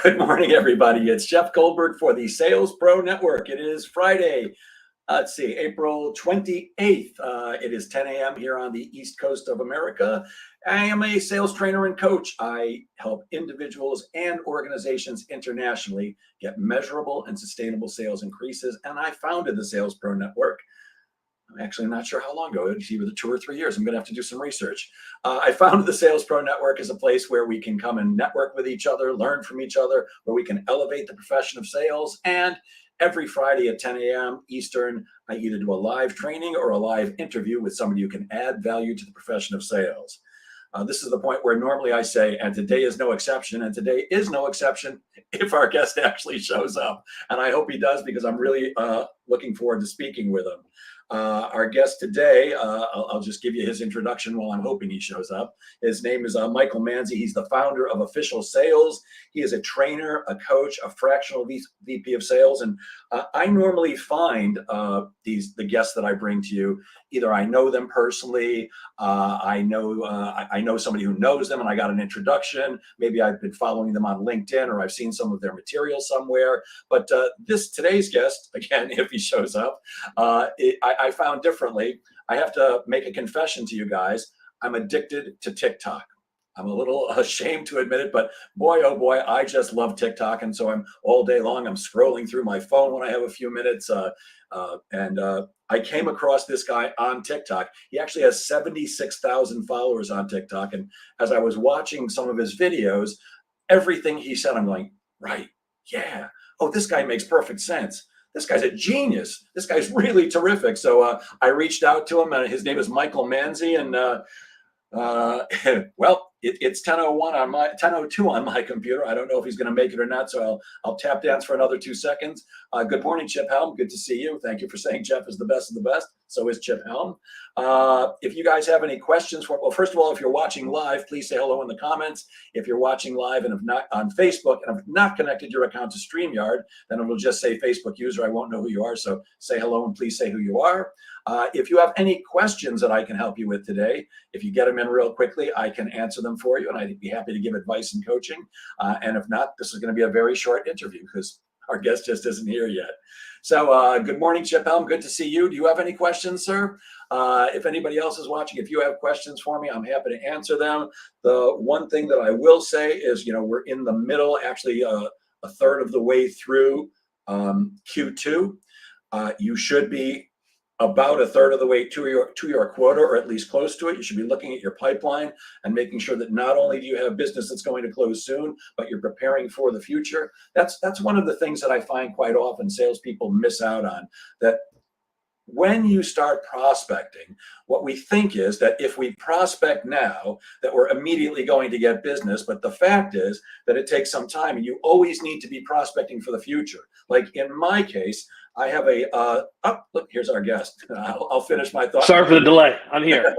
Good morning, everybody. It's Jeff Goldberg for the Sales Pro Network. It is Friday, let's see, April 28th. It is 10 a.m. here on the East Coast of America. I am a sales trainer and coach. I help individuals and organizations internationally get measurable and sustainable sales increases, and I founded the Sales Pro Network. I'm actually not sure how long ago. It's either 2 or 3 years. I'm going to have to do some research. I founded the Sales Pro Network as a place where we can come and network with each other, learn from each other, where we can elevate the profession of sales. And every Friday at 10 a.m. Eastern, I either do a live training or a live interview with somebody who can add value to the profession of sales. This is the point where normally I say, and today is no exception, and today is no exception if our guest actually shows up. And I hope he does, because I'm really looking forward to speaking with him. Our guest today, I'll just give you his introduction while I'm hoping he shows up. His name is Michael Manzi. He's the founder of Official Sales. He is a trainer, a coach, a fractional VP of sales. And I normally find the guests that I bring to you, either I know them personally, I know somebody who knows them and I got an introduction. Maybe I've been following them on LinkedIn, or I've seen some of their material somewhere. But today's guest, again, if he shows up, I found differently. I have to make a confession to you guys. I'm addicted to TikTok. I'm a little ashamed to admit it, but boy, oh boy, I just love TikTok. And so I'm all day long, I'm scrolling through my phone when I have a few minutes. I came across this guy on TikTok. He actually has 76,000 followers on TikTok. And as I was watching some of his videos, everything he said, I'm going, right, yeah. Oh, this guy makes perfect sense. This guy's a genius. This guy's really terrific. So I reached out to him, and his name is Michael Manzi. And well, it's 10:01 on my 10:02 on my computer. I don't know if he's going to make it or not, so I'll tap dance for another 2 seconds. Good morning, Chip Helm. Good to see you. Thank you for saying Jeff is the best of the best. So is Chip Helm. If you guys have any questions well, first of all, if you're watching live, please say hello in the comments. If you're watching live and if not on Facebook and have not connected your account to StreamYard, then it will just say Facebook user. I won't know who you are. So say hello and please say who you are. If you have any questions that I can help you with today, if you get them in real quickly, I can answer them for you, and I'd be happy to give advice and coaching. And if not, this is going to be a very short interview because our guest just isn't here yet. So good morning, Chip Helm. Good to see you. Do you have any questions, sir? If anybody else is watching, if you have questions for me, I'm happy to answer them. The one thing that I will say is, we're in the middle, actually a third of the way through Q2. You should be about a third of the way to your quota, or at least close to it. You should be looking at your pipeline and making sure that not only do you have business that's going to close soon, but you're preparing for the future. That's one of the things that I find quite often salespeople miss out on, that when you start prospecting, what we think is that if we prospect now, that we're immediately going to get business. But the fact is that it takes some time, and you always need to be prospecting for the future. Like in my case, I have look, here's our guest. I'll finish my thought. Sorry for the delay. I'm here.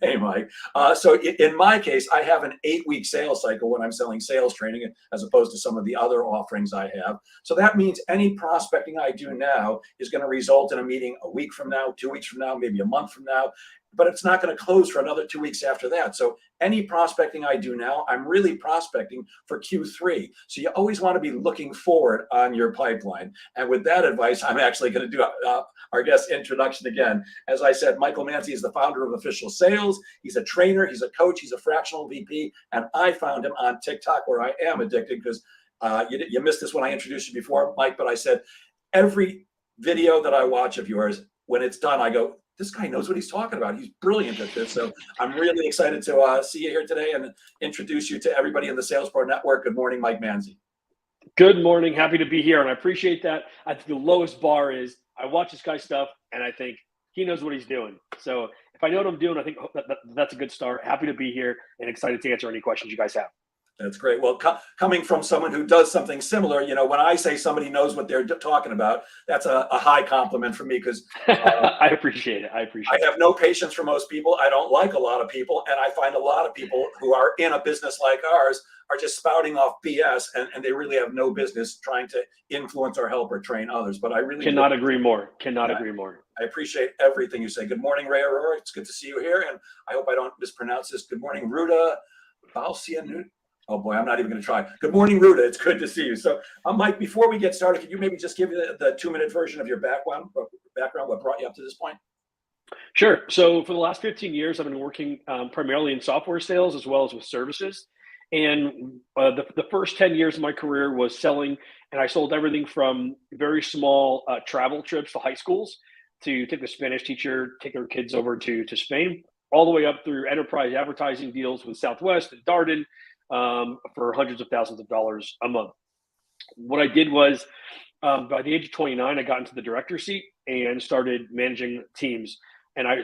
Hey, Mike. So in my case, I have an 8-week sales cycle when I'm selling sales training, as opposed to some of the other offerings I have. So that means any prospecting I do now is going to result in a meeting a week from now, 2 weeks from now, maybe a month from now. But it's not going to close for another 2 weeks after that. So any prospecting I do now, I'm really prospecting for Q3. So you always want to be looking forward on your pipeline. And with that advice, I'm actually going to do our guest introduction again. As I said, Michael Manzi is the founder of Official Sales. He's a trainer, he's a coach, he's a fractional VP. And I found him on TikTok, where I am addicted, because you missed this when I introduced you before, Mike, but I said, every video that I watch of yours, when it's done, I go, this guy knows what he's talking about. He's brilliant at this. So I'm really excited to see you here today and introduce you to everybody in the Sales Pro Network. Good morning, Mike Manzi. Good morning. Happy to be here, and I appreciate that. I think the lowest bar is I watch this guy's stuff, and I think he knows what he's doing. So if I know what I'm doing, I think that's a good start. Happy to be here and excited to answer any questions you guys have. That's great. Well, coming from someone who does something similar, when I say somebody knows what they're talking about, that's a high compliment for me, because I appreciate it. I have no patience for most people. I don't like a lot of people. And I find a lot of people who are in a business like ours are just spouting off BS, and they really have no business trying to influence or help or train others. But I really cannot agree more. Agree more. I appreciate everything you say. Good morning, Ray Aurora. It's good to see you here. And I hope I don't mispronounce this. Good morning, Ruda Balsianu. Oh boy, I'm not even going to try. Good morning, Ruta. It's good to see you. So, Mike, before we get started, could you maybe just give me the 2-minute version of your background, what brought you up to this point? Sure. So for the last 15 years, I've been working primarily in software sales as well as with services. And the first 10 years of my career was selling, and I sold everything from very small travel trips to high schools to take the Spanish teacher, take their kids over to Spain, all the way up through enterprise advertising deals with Southwest and Darden for hundreds of thousands of dollars a month. What I did was by the age of 29, I got into the director seat and started managing teams. And I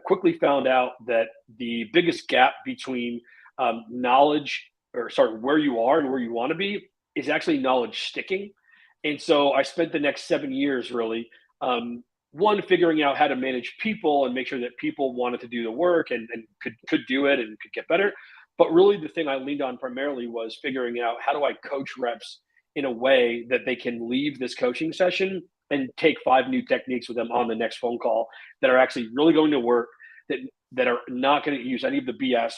quickly found out that the biggest gap between knowledge, or sorry, where you are and where you want to be, is actually knowledge sticking. And so I spent the next 7 years really, one, figuring out how to manage people and make sure that people wanted to do the work and could do it and could get better. But really, the thing I leaned on primarily was figuring out how do I coach reps in a way that they can leave this coaching session and take 5 new techniques with them on the next phone call that are actually really going to work, that are not going to use any of the BS,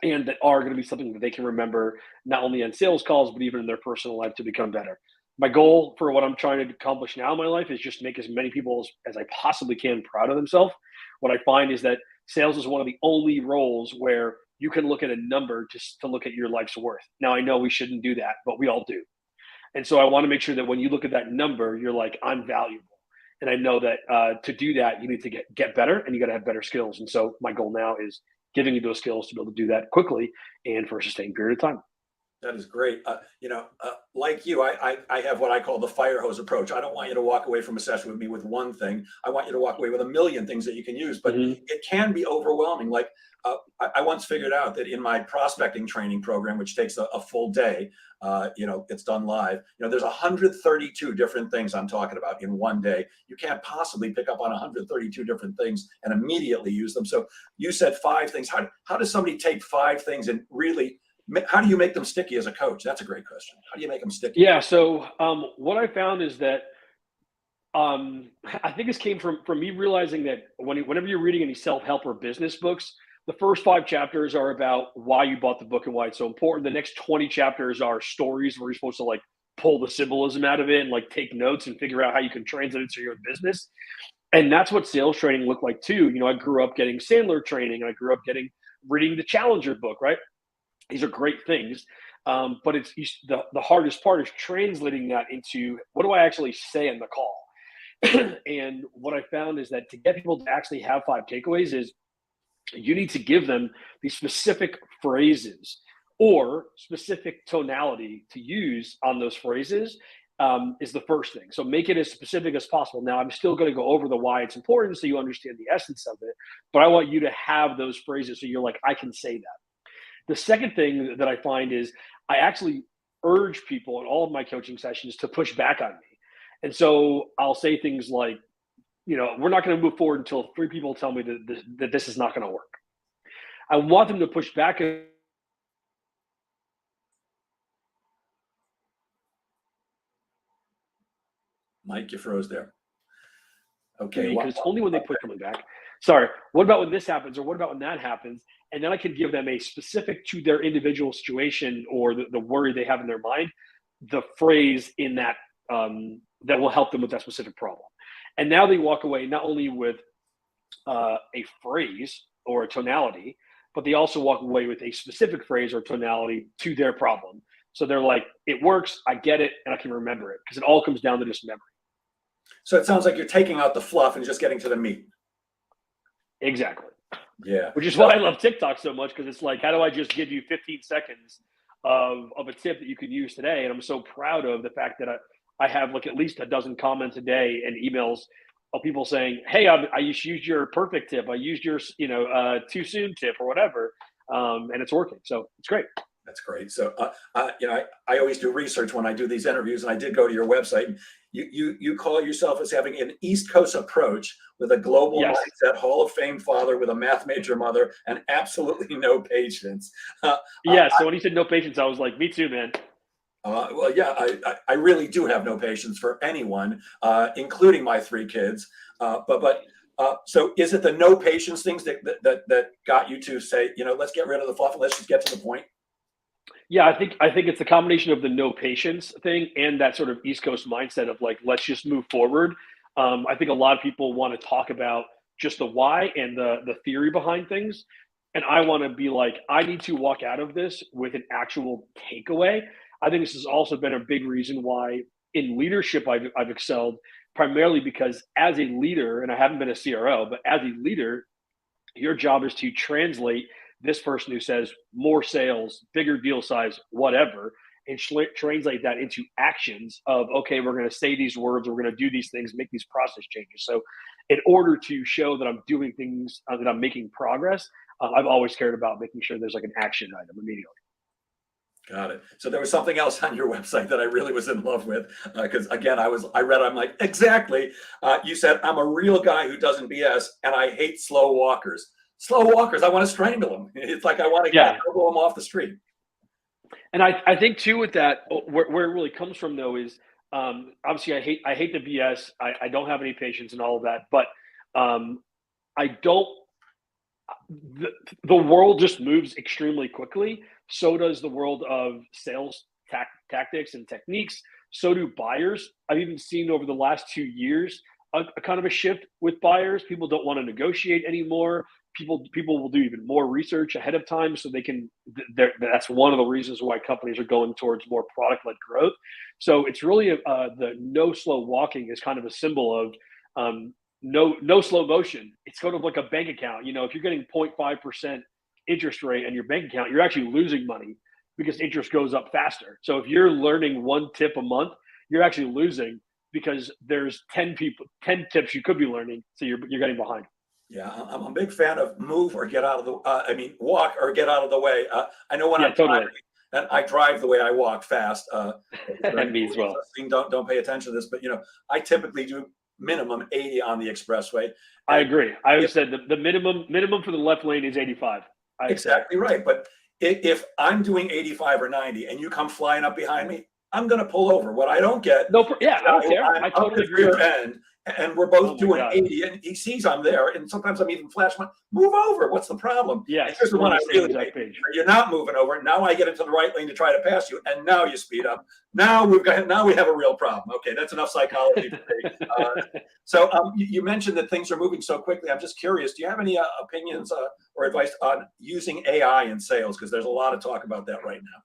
and that are going to be something that they can remember not only on sales calls but even in their personal life to become better. My goal for what I'm trying to accomplish now in my life is just make as many people as I possibly can proud of themselves. What I find is that sales is one of the only roles where you can look at a number just to look at your life's worth. Now, I know we shouldn't do that, but we all do. And so I want to make sure that when you look at that number, you're like, I'm valuable. And I know that to do that, you need to get better, and you got to have better skills. And so my goal now is giving you those skills to be able to do that quickly and for a sustained period of time. That is great. Like you, I have what I call the fire hose approach. I don't want you to walk away from a session with me with one thing. I want you to walk away with a million things that you can use, but Mhm. it can be overwhelming. Like I once figured out that in my prospecting training program, which takes a full day, it's done live. There's 132 different things I'm talking about in one day. You can't possibly pick up on 132 different things and immediately use them. So you said 5 things. How does somebody take 5 things and really, how do you make them sticky as a coach? That's a great question. How do you make them sticky? Yeah. So what I found is that I think this came from me realizing that whenever you're reading any self-help or business books, the first 5 chapters are about why you bought the book and why it's so important. The next 20 chapters are stories where you're supposed to like pull the symbolism out of it and like take notes and figure out how you can translate it to your business. And that's what sales training looked like too. I grew up getting Sandler training, and I grew up reading the Challenger book, right? These are great things. But the hardest part is translating that into what do I actually say in the call. And what I found is that to get people to actually have 5 takeaways is you need to give them these specific phrases or specific tonality to use on those phrases, is the first thing. So make it as specific as possible. Now, I'm still going to go over the why it's important so you understand the essence of it, but I want you to have those phrases so you're like, I can say that. The second thing that I find is I actually urge people in all of my coaching sessions to push back on me. And so I'll say things like, we're not going to move forward until 3 people tell me that this is not going to work. I want them to push back. Mike, you froze there. Okay. Because it's only when they put coming back. Sorry. What about when this happens, or what about when that happens? And then I can give them a specific to their individual situation or the worry they have in their mind, the phrase in that that will help them with that specific problem. And now they walk away not only with a phrase or a tonality, but they also walk away with a specific phrase or tonality to their problem. So they're like, it works, I get it, and I can remember it, because it all comes down to just memory. So it sounds like you're taking out the fluff and just getting to the meat. Exactly. Yeah. Which is why I love TikTok so much, because it's like, how do I just give you 15 seconds of a tip that you can use today? And I'm so proud of the fact that I have like at least a dozen comments a day and emails of people saying, hey, I used your perfect tip. I used your, too soon tip or whatever. And it's working. So it's great. That's great. So, I always do research when I do these interviews, and I did go to your website. You call yourself as having an East Coast approach with a global Yes. mindset, Hall of Fame father with a math major mother, and absolutely no patience. Yeah. So when he said no patience, I was like, me too, man. Well, yeah, I really do have no patience for anyone, including my 3 kids. So is it the no patience things that got you to say, let's get rid of the fluff and let's just get to the point? Yeah, I think it's a combination of the no patience thing and that sort of East Coast mindset of like, let's just move forward. I think a lot of people want to talk about just the why and the theory behind things, and I want to be like, I need to walk out of this with an actual takeaway. I think this has also been a big reason why in leadership I've excelled, primarily because as a leader, and I haven't been a CRO, but as a leader, your job is to translate this person who says more sales, bigger deal size, whatever, and translate that into actions of, okay, we're going to say these words, we're going to do these things, make these process changes. So, in order to show that I'm doing things, that I'm making progress, I've always cared about making sure there's like an action item immediately. Got it. So there was something else on your website that I really was in love with because again, I read, I'm like, exactly. You said I'm a real guy who doesn't BS, and I hate slow walkers. Slow walkers, I want to strangle them. It's like I want to Yeah, elbow them off the street. and I think too with that, where it really comes from though is, obviously I hate the BS. I don't have any patience and all of that, but um, I don't. The, the world just moves extremely quickly. So does the world of sales tactics and techniques. So do buyers. I've even seen over the last 2 years a kind of a shift with buyers. People don't want to negotiate anymore. People will do even more research ahead of time so they can. That's one of the reasons why companies are going towards more product led growth. So it's really the no slow walking is kind of a symbol of um, no slow motion. It's sort of like a bank account. If you're getting 0.5% interest rate on your bank account, you're actually losing money because interest goes up faster. So if you're learning one tip a month, you're actually losing because there's 10 tips you could be learning. So you're getting behind. Yeah, I'm a big fan of move or get out of the. I mean, walk or get out of the way. I know when Yeah, I'm totally. driving, and I drive the way I walk fast. For Me as anybody well. listening, don't pay attention to this, but I typically do minimum 80 on the expressway, I and agree. I if always said the minimum for the left lane is 85. I'd say. exactly right. But if I'm doing 85 or 90 and you come flying up behind me, I'm going to pull over. What I don't get No, is yeah, I don't care. I'm I up totally his agree with rear you. end and we're Oh both my doing god. 80 and he sees I'm there. And sometimes I'm even flashing, move over. What's the problem? And Yes, here's the we're on one I the same really exact hate. page. You're not moving over. Now I get into the right lane to try to pass you. And now you speed up. Now we have a real problem. Okay, that's enough psychology for me. So you mentioned that things are moving so quickly. I'm just curious. Do you have any opinions or advice on using AI in sales? Because there's a lot of talk about that right now.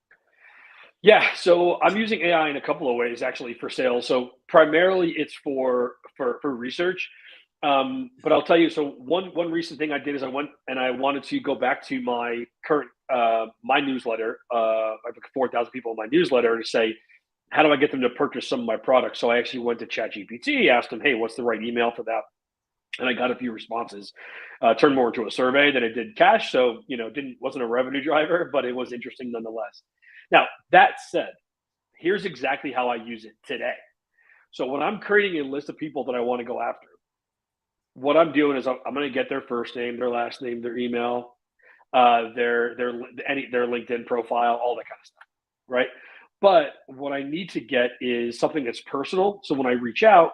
Yeah, so I'm using AI in a couple of ways actually for sales. So primarily it's for research. But I'll tell you, so one recent thing I did is I went and I wanted to go back to my current my newsletter. I have like 4,000 people in my newsletter to say, how do I get them to purchase some of my products? So I actually went to ChatGPT, asked them, hey, what's the right email for that? And I got a few responses. Turned more into a survey than it did cash. So didn't wasn't a revenue driver, but it was interesting nonetheless. Now that said, here's exactly how I use it today. So when I'm creating a list of people that I want to go after, what I'm doing is I'm going to get their first name, their last name, their email, their LinkedIn profile, all that kind of stuff, right? But what I need to get is something that's personal. So when I reach out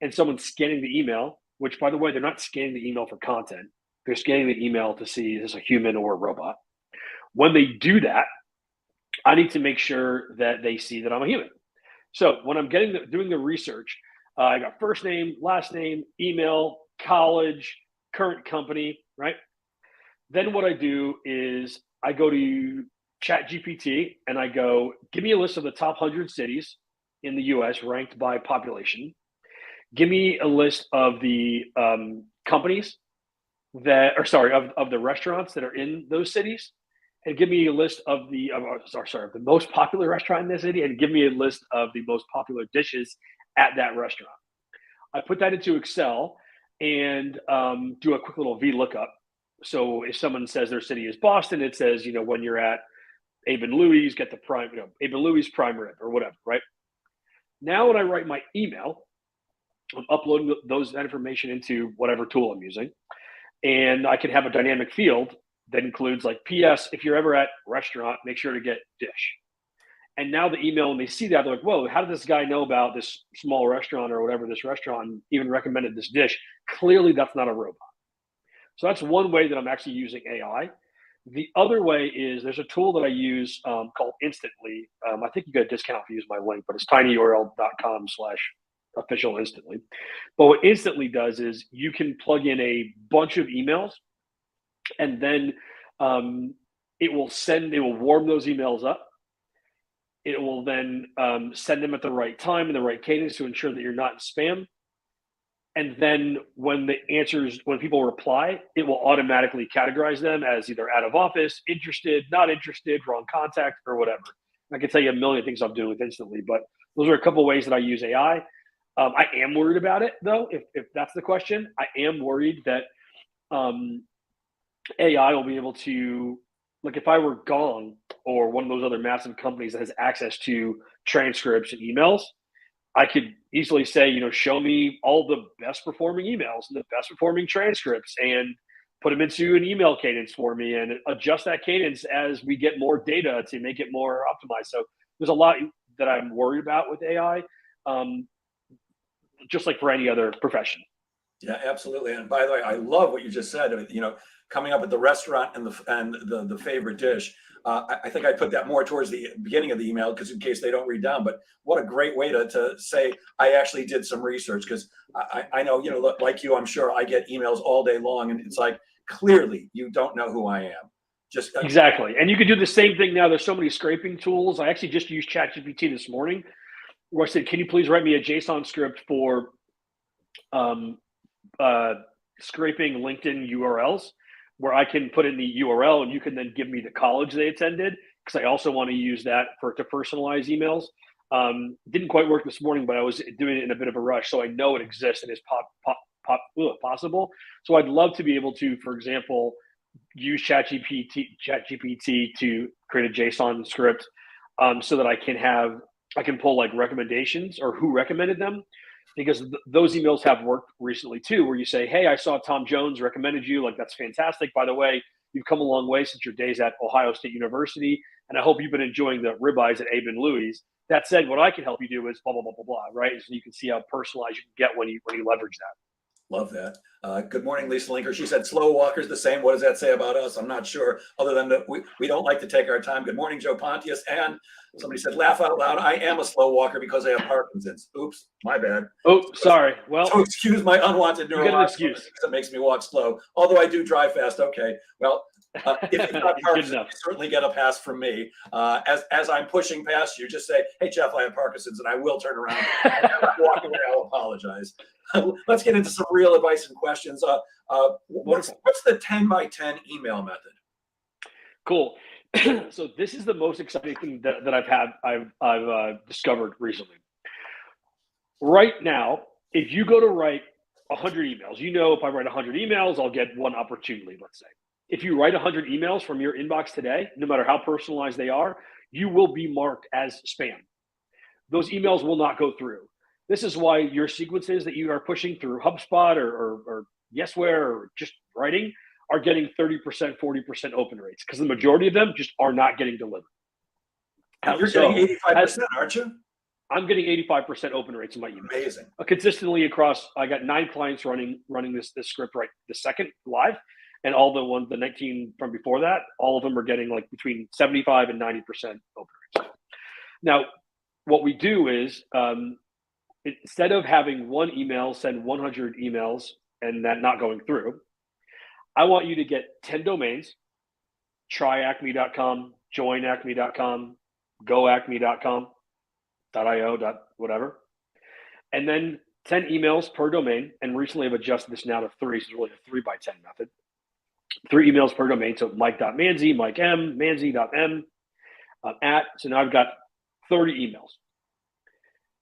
and someone's scanning the email, which by the way, they're not scanning the email for content, they're scanning the email to see is this a human or a robot. When they do that, I need to make sure that they see that I'm a human. So when I'm doing the research, I got first name, last name, email, college, current company, right? Then what I do is I go to Chat GPT and I go, give me a list of the top 100 cities in the US ranked by population. Give me a list of the companies of the restaurants that are in those cities, and give me a list of of the most popular restaurant in the city, and give me a list of the most popular dishes at that restaurant. I put that into Excel and do a quick little VLOOKUP. So if someone says their city is Boston, it says, when you're at Abe and Louie's, get the prime, Abe and Louie's prime rib or whatever, right? Now when I write my email, I'm uploading that information into whatever tool I'm using, and I can have a dynamic field that includes like PS, if you're ever at restaurant, make sure to get dish. And now the email, when they see that, they're like, whoa, how did this guy know about this small restaurant or whatever this restaurant even recommended this dish? Clearly, that's not a robot. So that's one way that I'm actually using AI. The other way is there's a tool that I use called Instantly. I think you get a discount if you use my link, but it's tinyurl.com/official instantly. But what Instantly does is you can plug in a bunch of emails, and then it will warm those emails up. It will then send them at the right time and the right cadence to ensure that you're not in spam. And then when people reply, it will automatically categorize them as either out of office, interested, not interested, wrong contact, or whatever. I can tell you a million things I'm doing with Instantly, but those are a couple of ways that I use AI. I am worried about it, though, if that's the question. I am worried that AI will be able to, like, if I were Gong or one of those other massive companies that has access to transcripts and emails, I could easily say, show me all the best performing emails and the best performing transcripts and put them into an email cadence for me and adjust that cadence as we get more data to make it more optimized. So there's a lot that I'm worried about with AI, just like for any other profession. Yeah, absolutely. And by the way, I love what you just said. Coming up at the restaurant and the favorite dish. I think I put that more towards the beginning of the email because in case they don't read down. But what a great way to say I actually did some research, because I know, like you, I'm sure I get emails all day long, and it's like, clearly you don't know who I am. Just exactly. And you can do the same thing now. There's so many scraping tools. I actually just used ChatGPT this morning, where I said, can you please write me a JSON script for scraping LinkedIn URLs, where I can put in the URL and you can then give me the college they attended, because I also want to use that to personalize emails. Didn't quite work this morning, but I was doing it in a bit of a rush, so I know it exists and is possible. So I'd love to be able to, for example, use ChatGPT to create a JSON script, so that I can pull like recommendations or who recommended them. Because those emails have worked recently too, where you say, hey, I saw Tom Jones recommended you. Like, that's fantastic. By the way, you've come a long way since your days at Ohio State University, and I hope you've been enjoying the ribeyes at Abe and Louie's. That said, what I can help you do is blah, blah, blah, blah, blah, right? So you can see how personalized you can get when you leverage that. Love that. Good morning, Lisa Linker. She said slow walkers the same. What does that say about us? I'm not sure, other than that we don't like to take our time. Good morning, Joe Pontius. And somebody said, laugh out loud. I am a slow walker because I have Parkinson's. Oops, my bad. Oh, sorry. Well, so excuse my unwanted neurological excuse. That makes me walk slow. Although I do drive fast. Okay. Well, if you've got Parkinson's, you certainly get a pass from me. As I'm pushing past you, just say, hey, Jeff, I have Parkinson's, and I will turn around and walk away. I'll apologize. Let's get into some real advice and questions. What's the 10 by 10 email method? Cool. So this is the most exciting thing that I've discovered recently. Right now, if you go to write 100 emails, if I write 100 emails, I'll get one opportunity, let's say. If you write 100 emails from your inbox today, no matter how personalized they are, you will be marked as spam. Those emails will not go through. This is why your sequences that you are pushing through HubSpot or Yesware or just writing are getting 30%, 40% open rates, because the majority of them just are not getting delivered. You're getting 85%, aren't you? I'm getting 85% open rates in my emails. Amazing. Consistently across, I got 9 clients running this script right the second live, and all the 19 from before that, all of them are getting like between 75 and 90% open rates. Now, what we do is, instead of having one email send 100 emails and that not going through, I want you to get 10 domains: tryacme.com, joinacme.com, goacme.com, .io, whatever, and then 10 emails per domain. And recently I've adjusted this now to 3, so it's really a 3 by 10 method. 3 emails per domain. So mike.manzi, Mike M, manzi.m, so now I've got 30 emails.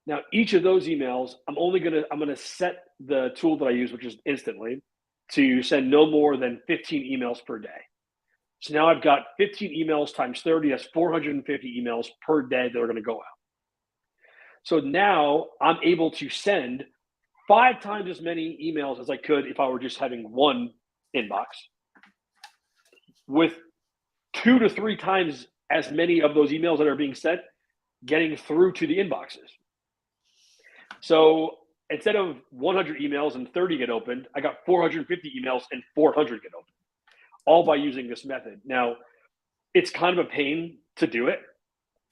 Now, each of those emails, I'm going to set the tool that I use, which is Instantly, to send no more than 15 emails per day. So now I've got 15 emails times 30. That's 450 emails per day that are going to go out. So now I'm able to send 5 times as many emails as I could if I were just having one inbox, with 2 to 3 times as many of those emails that are being sent getting through to the inboxes. So instead of 100 emails and 30 get opened, I got 450 emails and 400 get opened. all by using this method. Now, it's kind of a pain to do it.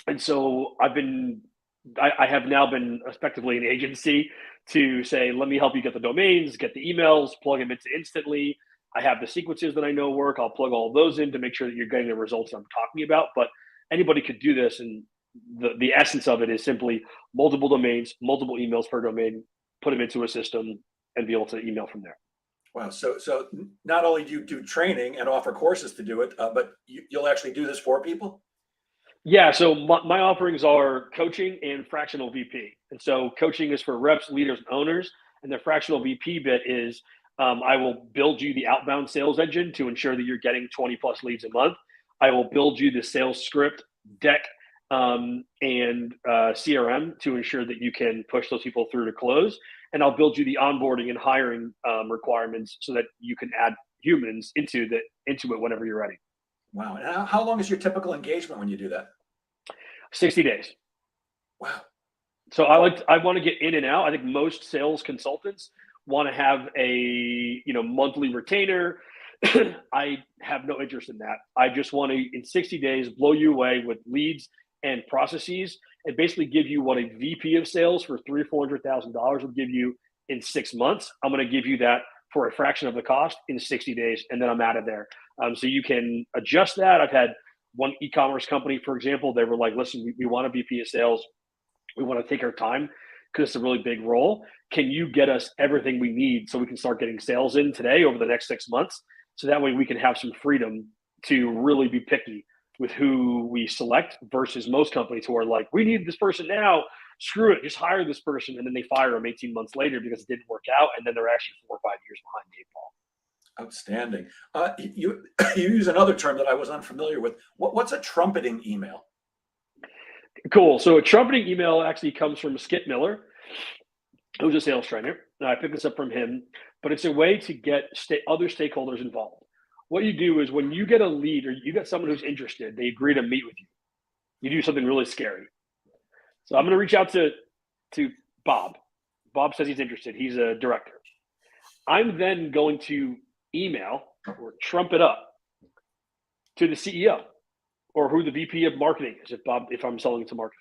And so I have now been effectively an agency to say, let me help you get the domains, get the emails, plug them into instantly. I have the sequences that I know work. I'll plug all those in to make sure that you're getting the results I'm talking about. But anybody could do this. And the essence of it is simply multiple domains, multiple emails per domain, put them into a system and be able to email from there. Wow. So not only do you do training and offer courses to do it, but you'll actually do this for people? Yeah, so my offerings are coaching and fractional VP. And so coaching is for reps, leaders, and owners. And the fractional VP bit is I will build you the outbound sales engine to ensure that you're getting 20 plus leads a month. I will build you the sales script, deck, and CRM to ensure that you can push those people through to close. And I'll build you the onboarding and hiring requirements so that you can add humans into it whenever you're ready. Wow. And how long is your typical engagement when you do that? 60 days. Wow. So I want to get in and out. I think most sales consultants want to have a monthly retainer. I have no interest in that. I just want to, in 60 days, blow you away with leads and processes and basically give you what a VP of sales for $300,000 or $400,000 would give you in 6 months. I'm going to give you that for a fraction of the cost in 60 days, and then I'm out of there. So you can adjust that. I've had one e-commerce company, for example, they were like, listen, we want a VP of sales. We want to take our time because it's a really big role. Can you get us everything we need so we can start getting sales in today over the next 6 months? So that way we can have some freedom to really be picky with who we select versus most companies who are like, we need this person now. Screw it, just hire this person. And then they fire them 18 months later because it didn't work out. And then they're actually 4 or 5 years behind the 8 ball. Outstanding. You you use another term that I was unfamiliar with. What's a trumpeting email? Cool. So a trumpeting email actually comes from Skip Miller, who's a sales trainer. I picked this up from him, but it's a way to get other stakeholders involved. What you do is when you get a lead or you get someone who's interested, they agree to meet with you. You do something really scary. So I'm going to reach out to Bob. Bob says he's interested. He's a director. I'm then going to email or trump it up to the CEO or who the VP of marketing is if I'm selling to marketing.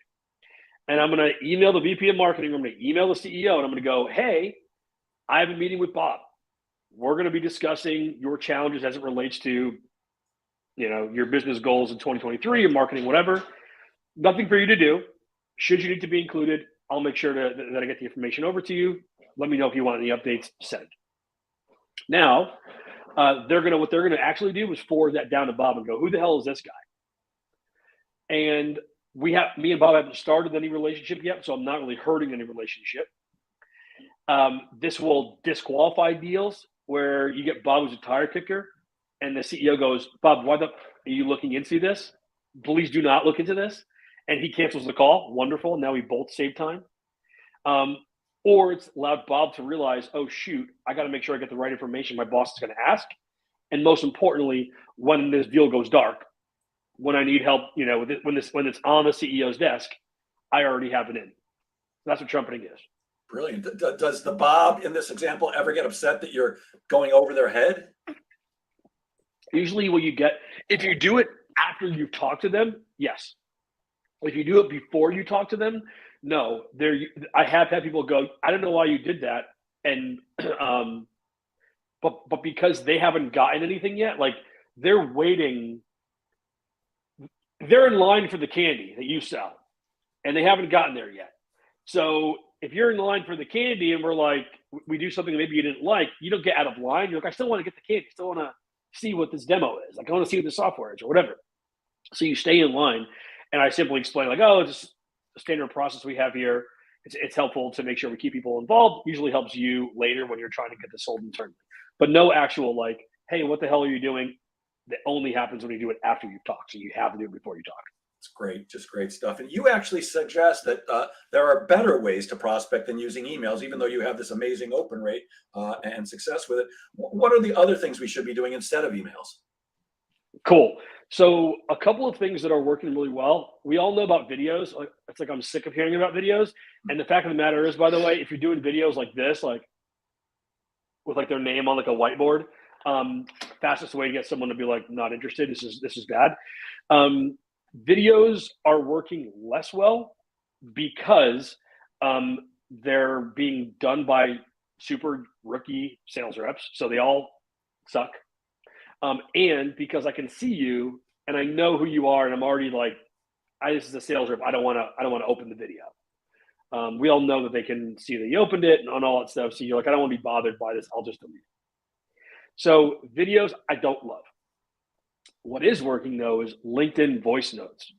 And I'm going to email the VP of marketing. I'm going to email the CEO and I'm going to go, hey, I have a meeting with Bob. We're going to be discussing your challenges as it relates to, your business goals in 2023, your marketing, whatever. Nothing for you to do. Should you need to be included, I'll make sure that I get the information over to you. Let me know if you want any updates, send. Now, what they're going to actually do is forward that down to Bob and go, who the hell is this guy? And me and Bob haven't started any relationship yet, so I'm not really hurting any relationship. This will disqualify deals where you get Bob who's a tire kicker and the CEO goes, Bob, why the are you looking into this? Please do not look into this. And he cancels the call. Wonderful. Now we both save time. Or it's allowed Bob to realize, oh, shoot, I got to make sure I get the right information my boss is going to ask. And most importantly, when this deal goes dark, when I need help, when it's on the CEO's desk, I already have it in. That's what trumpeting is. Brilliant. Does the Bob in this example ever get upset that you're going over their head? Usually if you do it after you've talked to them, yes. If you do it before you talk to them, no. I have had people go, I don't know why you did that. And but because they haven't gotten anything yet, like they're waiting, they're in line for the candy that you sell and they haven't gotten there yet. So if you're in line for the candy and we're like, we do something that maybe you didn't like, you don't get out of line. You're like, I still want to get the candy. I still want to see what this demo is. Like, I want to see what the software is or whatever. So you stay in line. And I simply explain like, oh, it's just a standard process we have here. It's helpful to make sure we keep people involved. Usually helps you later when you're trying to get this sold internally. But no actual like, hey, what the hell are you doing? That only happens when you do it after you've talked. So you have to do it before you talk. It's great, just great stuff. And you actually suggest that there are better ways to prospect than using emails, even though you have this amazing open rate and success with it. What are the other things we should be doing instead of emails? Cool. So a couple of things that are working really well. We all know about videos. It's like I'm sick of hearing about videos. And the fact of the matter is, by the way, if you're doing videos like this, like with like their name on like a whiteboard, Fastest way to get someone to be like, not interested. This is bad. Videos are working less well because they're being done by super rookie sales reps. So they all suck. And because I can see you and I know who you are, and I'm already like, this is a sales rep. I don't want to open the video. We all know that they can see that you opened it and on all that stuff. So you're like, I don't want to be bothered by this. I'll just delete it. So videos, I don't love. What is working though is LinkedIn voice notes.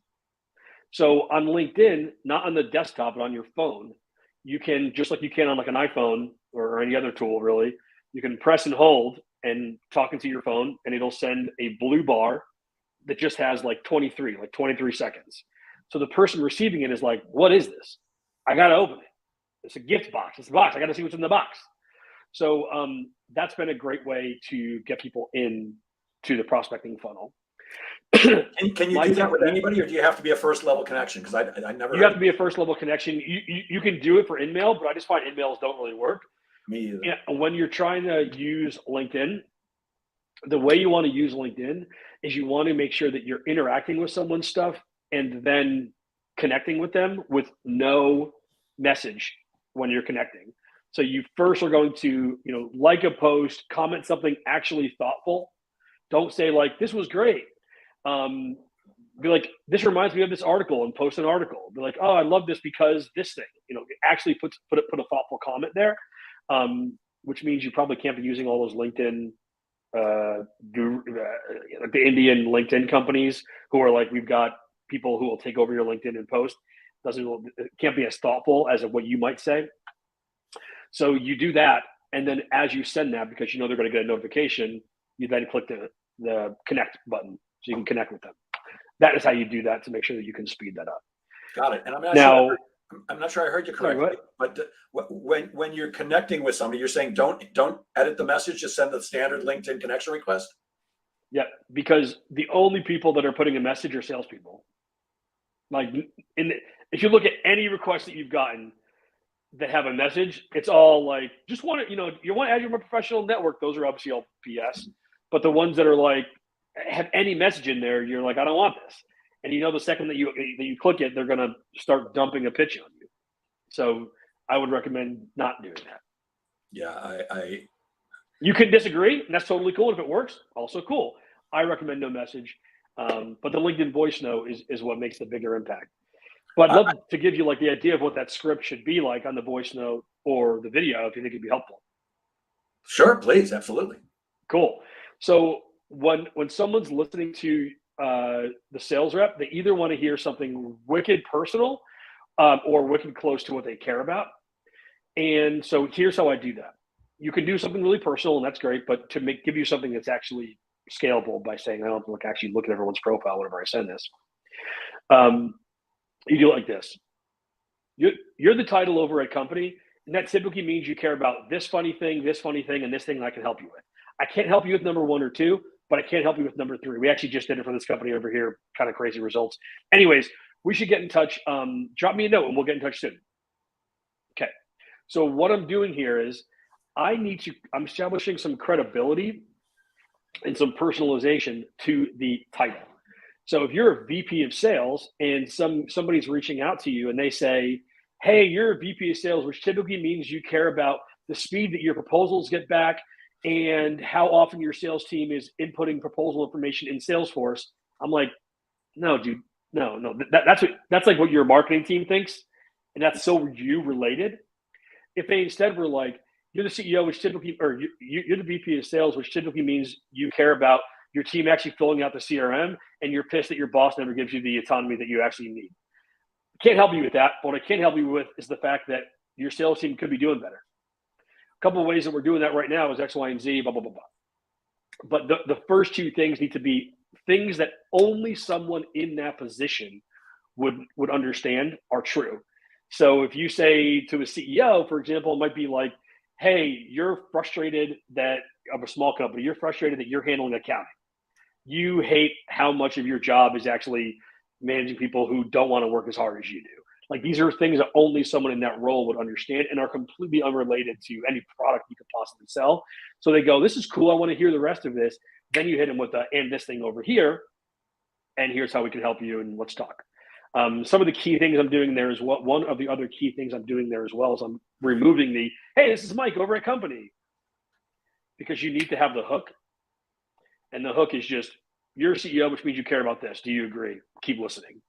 So on LinkedIn, not on the desktop, but on your phone, you can, just like you can on like an iPhone or any other tool really, you can press and hold and talk into your phone and it'll send a blue bar that just has like 23 seconds. So the person receiving it is like, what is this? I got to open it. It's a gift box. It's a box. I got to see what's in the box. So that's been a great way to get people in to the prospecting funnel. Can you do that with anybody, or do you have to be a first level connection? Because I never. You have to be a first level connection. You can do it for InMail, but I just find InMails don't really work. Me either. And when you're trying to use LinkedIn, the way you want to use LinkedIn is you want to make sure that you're interacting with someone's stuff and then connecting with them with no message when you're connecting. So you first are going to, like a post, comment something actually thoughtful. Don't say like, this was great. Be like, this reminds me of this article, and post an article. Be like, oh, I love this because this thing, actually put a thoughtful comment there, which means you probably can't be using all those LinkedIn, the Indian LinkedIn companies who are like, we've got people who will take over your LinkedIn and post. It can't be as thoughtful as what you might say. So you do that, and then as you send that, because they're going to get a notification, you then click the connect button so you can connect with them. That is how you do that to make sure that you can speed that up. Got it. And I'm not sure I heard you correctly. Sorry, but when you're connecting with somebody, you're saying don't edit the message, just send the standard LinkedIn connection request. Yeah, because the only people that are putting a message are salespeople. Like, if you look at any request that you've gotten that have a message, it's all like, just want to, you want to add your professional network. Those are obviously all BS. But the ones that are like, have any message in there, you're like, I don't want this. And the second that you click it, they're going to start dumping a pitch on you. So I would recommend not doing that. Yeah, you can disagree, and that's totally cool. If it works, also cool. I recommend no message. But the LinkedIn voice note is what makes the bigger impact. But I'd love to give you like the idea of what that script should be like on the voice note or the video if you think it'd be helpful. Sure, please, absolutely. Cool. So when someone's listening to the sales rep, they either want to hear something wicked personal or wicked close to what they care about. And so here's how I do that. You can do something really personal, and that's great, but to give you something that's actually scalable by saying, I don't actually look at everyone's profile whenever I send this. You do it like this. You're the title over at company, and that typically means you care about this funny thing, and this thing I can help you with. I can't help you with number 1 or 2, but I can't help you with number 3. We actually just did it for this company over here. Kind of crazy results. Anyways, we should get in touch. Drop me a note and we'll get in touch soon. Okay. So what I'm doing here is I'm establishing some credibility and some personalization to the title. So if you're a VP of sales and somebody's reaching out to you and they say, hey, you're a VP of sales, which typically means you care about the speed that your proposals get back and how often your sales team is inputting proposal information in Salesforce. I'm like, no, dude, no. That's like what your marketing team thinks, and that's so you related. If they instead were like, you're the CEO, which typically, or you're the VP of sales, which typically means you care about your team actually filling out the CRM, and you're pissed that your boss never gives you the autonomy that you actually need. Can't help you with that. But what I can help you with is the fact that your sales team could be doing better. A couple of ways that we're doing that right now is X, Y, and Z, blah, blah, blah, blah. But the first 2 things need to be things that only someone in that position would understand are true. So if you say to a CEO, for example, it might be like, hey, you're frustrated of a small company, you're frustrated that you're handling accounting. You hate how much of your job is actually managing people who don't want to work as hard as you do. Like, these are things that only someone in that role would understand and are completely unrelated to any product you could possibly sell. So they go, this is cool. I want to hear the rest of this. Then you hit them with the, and this thing over here. And here's how we can help you. And let's talk. Some of the key things I'm doing there is one of the other key things I'm doing there as well is I'm removing the, hey, this is Mike over at company, because you need to have the hook. And the hook is just, you're a CEO, which means you care about this. Do you agree? Keep listening.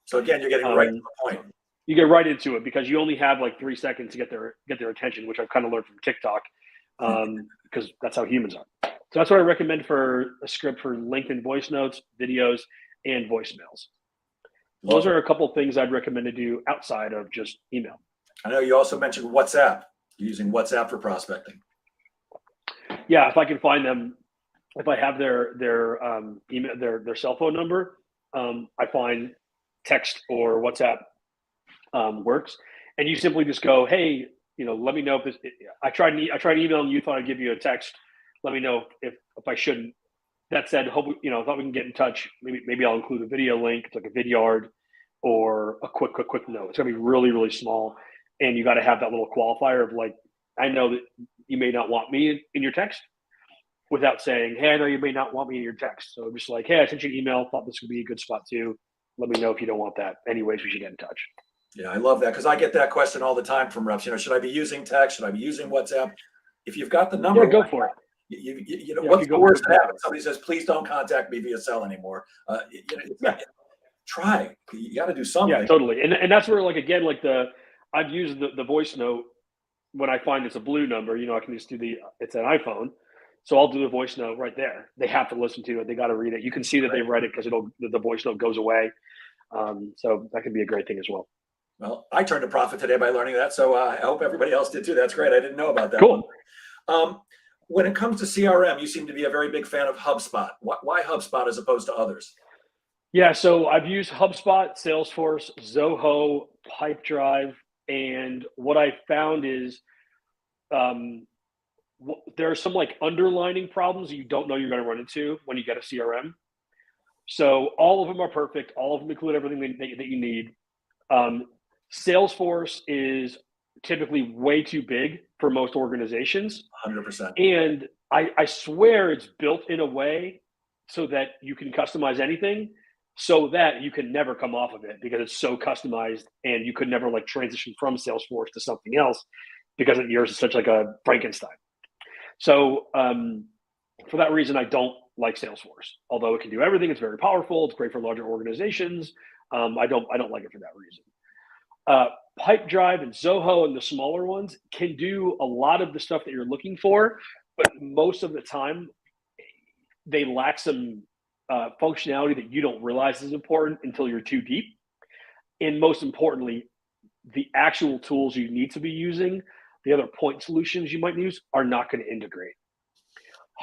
So again, you're getting right to the point. You get right into it because you only have like 3 seconds to get their attention, which I've kind of learned from TikTok, because that's how humans are. So that's what I recommend for a script for LinkedIn voice notes, videos, and voicemails. Those are a couple of things I'd recommend to do outside of just email. I know you also mentioned WhatsApp, using WhatsApp for prospecting. Yeah, if I can find them, if I have their email, their cell phone number, I find text or WhatsApp works, and you simply just go, hey, let me know if this. I tried emailing you, thought I'd give you a text. Let me know if I shouldn't. That said, hope thought we can get in touch. Maybe I'll include a video link. It's like a vidyard or a quick note. It's gonna be really, really small, and you got to have that little qualifier of like, I know that you may not want me in your text, without saying, hey, I know you may not want me in your text. So I'm just like, hey, I sent you an email. Thought this would be a good spot too. Let me know if you don't want that. Anyways, we should get in touch. Yeah, I love that because I get that question all the time from reps. Should I be using text? Should I be using WhatsApp? If you've got the number, go for it. What's the worst that happens? Somebody says, please don't contact me via cell anymore. Try. You got to do something. Yeah, totally. And that's where, like, again, like I've used the voice note when I find it's a blue number. I can just do it's an iPhone. So I'll do the voice note right there. They have to listen to it. They got to read it. You can see that they read it because the voice note goes away. So that can be a great thing as well. Well, I turned a profit today by learning that. So I hope everybody else did too. That's great. I didn't know about that. Cool. When it comes to CRM, you seem to be a very big fan of HubSpot. Why HubSpot as opposed to others? Yeah, so I've used HubSpot, Salesforce, Zoho, Pipedrive, and what I found is there are some like underlining problems you don't know you're going to run into when you get a CRM. So all of them are perfect. All of them include everything that you need. Salesforce is typically way too big for most organizations. 100%. And I swear it's built in a way so that you can customize anything, so that you can never come off of it because it's so customized, and you could never like transition from Salesforce to something else because yours is such like a Frankenstein. So for that reason, I don't like Salesforce. Although it can do everything, it's very powerful. It's great for larger organizations. I don't like it for that reason. Pipedrive and Zoho and the smaller ones can do a lot of the stuff that you're looking for, but most of the time they lack some functionality that you don't realize is important until you're too deep. And most importantly, the actual tools you need to be using, the other point solutions you might use, are not going to integrate.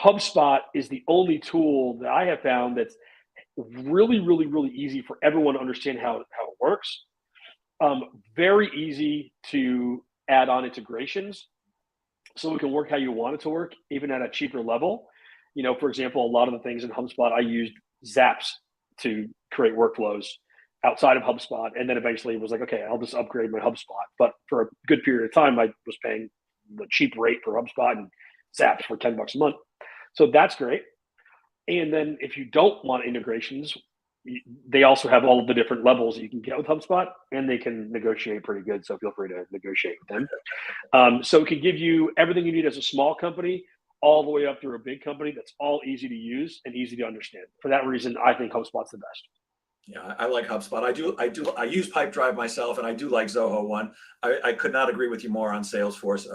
HubSpot is the only tool that I have found that's really, really, really easy for everyone to understand how it works. Very easy to add on integrations, so it can work how you want it to work, even at a cheaper level. For example, a lot of the things in HubSpot, I used Zaps to create workflows outside of HubSpot, and then eventually it was like, okay, I'll just upgrade my HubSpot. But for a good period of time, I was paying the cheap rate for HubSpot and Zaps for $10 a month. So that's great. And then if you don't want integrations, they also have all of the different levels that you can get with HubSpot, and they can negotiate pretty good. So feel free to negotiate with them. So it can give you everything you need as a small company, all the way up through a big company. That's all easy to use and easy to understand. For that reason, I think HubSpot's the best. Yeah, I like HubSpot. I use Pipedrive myself, and I do like Zoho one. I could not agree with you more on Salesforce.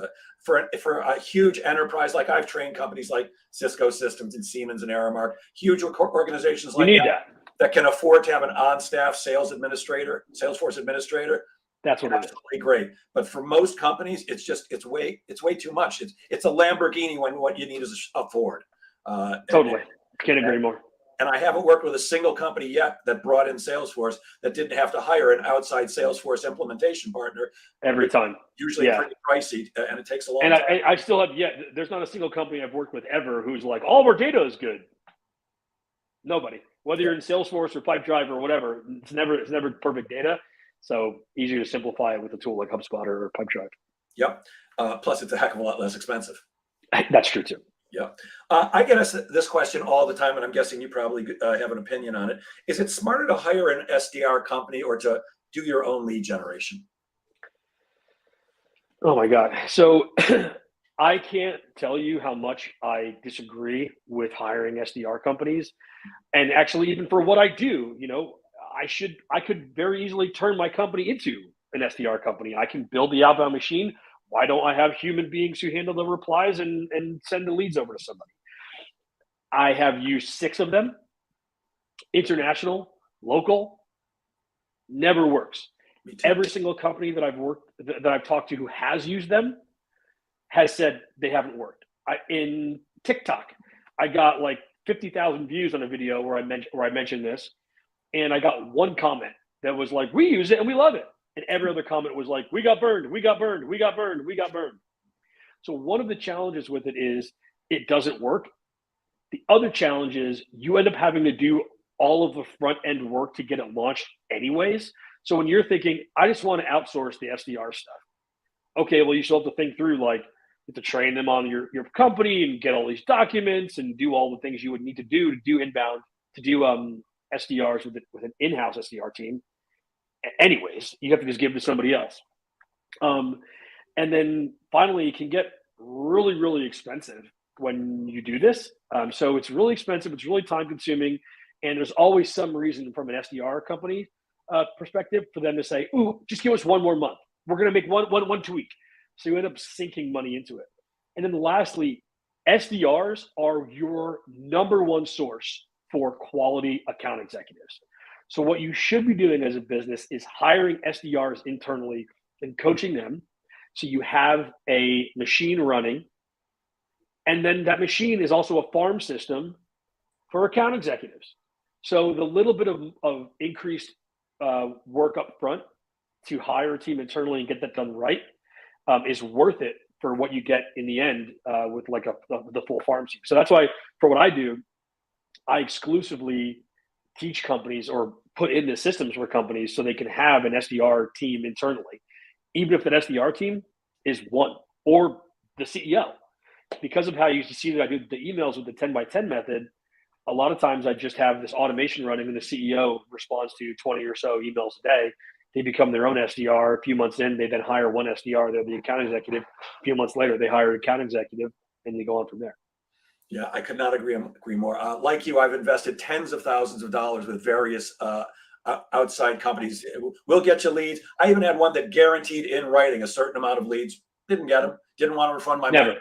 For a huge enterprise, like I've trained companies like Cisco Systems and Siemens and Aramark, huge organizations like that can afford to have an on-staff Salesforce administrator. That's what absolutely great. But for most companies, it's way too much. It's a Lamborghini when what you need is a Ford. Totally, can't agree more. And I haven't worked with a single company yet that brought in Salesforce that didn't have to hire an outside Salesforce implementation partner. Every time. Usually pretty pricey, and it takes a long time. And I still have there's not a single company I've worked with ever who's like, all of our data is good. Nobody. Whether you're in Salesforce or Pipedrive or whatever, it's never perfect data. So easier to simplify it with a tool like HubSpot or Pipedrive. Yep. Plus, it's a heck of a lot less expensive. That's true too. Yeah. I get this question all the time, and I'm guessing you probably have an opinion on it. Is it smarter to hire an SDR company or to do your own lead generation? Oh my God. So I can't tell you how much I disagree with hiring SDR companies. And actually, even for what I do, I could very easily turn my company into an SDR company. I can build the outbound machine. Why don't I have human beings who handle the replies and send the leads over to somebody? I have used 6 of them, international, local, never works. Every single company that I've talked to who has used them has said they haven't worked. In TikTok, I got like 50,000 views on a video where I mentioned this, and I got one comment that was like, "We use it and we love it," and every other comment was like, "We got burned, we got burned, we got burned, we got burned." So one of the challenges with it is it doesn't work. The other challenge is you end up having to do all of the front end work to get it launched anyways. So when you're thinking, I just want to outsource the SDR stuff. Okay, well, you still have to think through like, you have to train them on your company and get all these documents and do all the things you would need to do inbound, to do SDRs with an in-house SDR team. Anyways, you have to just give it to somebody else. And then finally, it can get really, really expensive when you do this. So it's really expensive. It's really time consuming. And there's always some reason from an SDR company perspective for them to say, "Ooh, just give us one more month. We're going to make one tweak." So you end up sinking money into it. And then lastly, SDRs are your number one source for quality account executives. So what you should be doing as a business is hiring SDRs internally and coaching them. So you have a machine running, and then that machine is also a farm system for account executives. So the little bit of increased work up front to hire a team internally and get that done right is worth it for what you get in the end with like the full farm team. So that's why for what I do, I exclusively teach companies or put in the systems for companies so they can have an SDR team internally, even if that SDR team is one or the CEO. Because of how you see that I do the emails with the 10 by 10 method, a lot of times I just have this automation running and the CEO responds to 20 or so emails a day. They become their own SDR. A few months in, they then hire one SDR. They're the account executive. A few months later, they hire an account executive, and they go on from there. Yeah, I could not agree more. Like you, I've invested tens of thousands of dollars with various outside companies. We'll get you leads. I even had one that guaranteed in writing a certain amount of leads. Didn't get them. Didn't want to refund my money.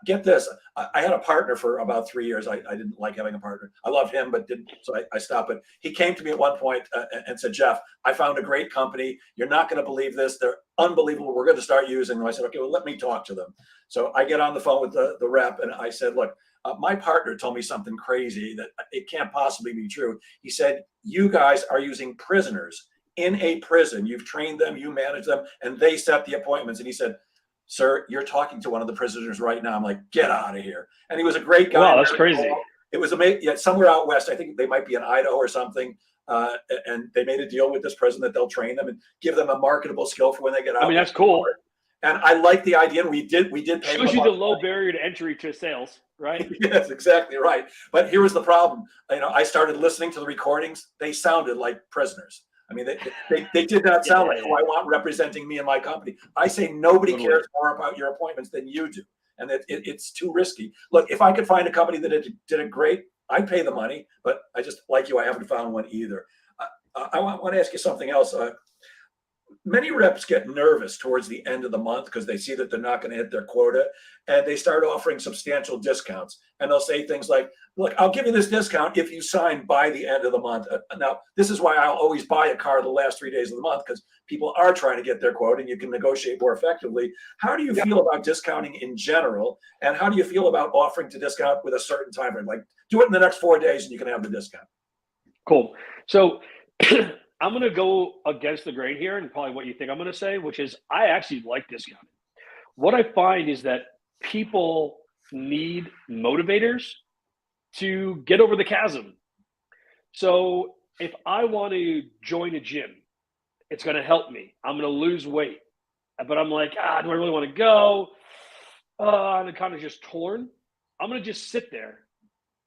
Get this. I had a partner for about 3 years. I didn't like having a partner. I loved him, but didn't. So I stopped. But he came to me at one point and said, "Jeff, I found a great company. You're not going to believe this. They're unbelievable. We're going to start using them." I said, "Okay, well, let me talk to them." So I get on the phone with the rep and I said, "Look, my partner told me something crazy that it can't possibly be true." He said, "You guys are using prisoners in a prison. You've trained them, you manage them, and they set the appointments." And he said, "Sir, you're talking to one of the prisoners right now." I'm like, "Get out of here." And he was a great guy. Wow, that's crazy. It was amazing. Yeah, somewhere out west. I think they might be in Idaho or something. And they made a deal with this prison that they'll train them and give them a marketable skill for when they get out. I mean, that's cool. And I like the idea. And we did pay. Shows you the low barrier to entry to sales, right? Yes, exactly right. But here was the problem. I started listening to the recordings. They sounded like prisoners. I mean, they did not sound like who I want representing me and my company. I say nobody cares more about your appointments than you do. And it's too risky. Look, if I could find a company that did it great, I'd pay the money. But I just, like you, I haven't found one either. I want to ask you something else. Many reps get nervous towards the end of the month because they see that they're not going to hit their quota, and they start offering substantial discounts. And they'll say things like, "Look, I'll give you this discount if you sign by the end of the month." Now, this is why I'll always buy a car the last 3 days of the month, because people are trying to get their quota and you can negotiate more effectively. How do you feel about discounting in general? And how do you feel about offering to discount with a certain time frame? Like, do it in the next 4 days and you can have the discount. Cool. So I'm going to go against the grain here and probably what you think I'm going to say, which is I actually like discounting. What I find is that people need motivators to get over the chasm. So if I want to join a gym It's going to help me. I'm going to lose weight. But I'm like, do I really want to go? I'm kind of just torn. I'm going to just sit there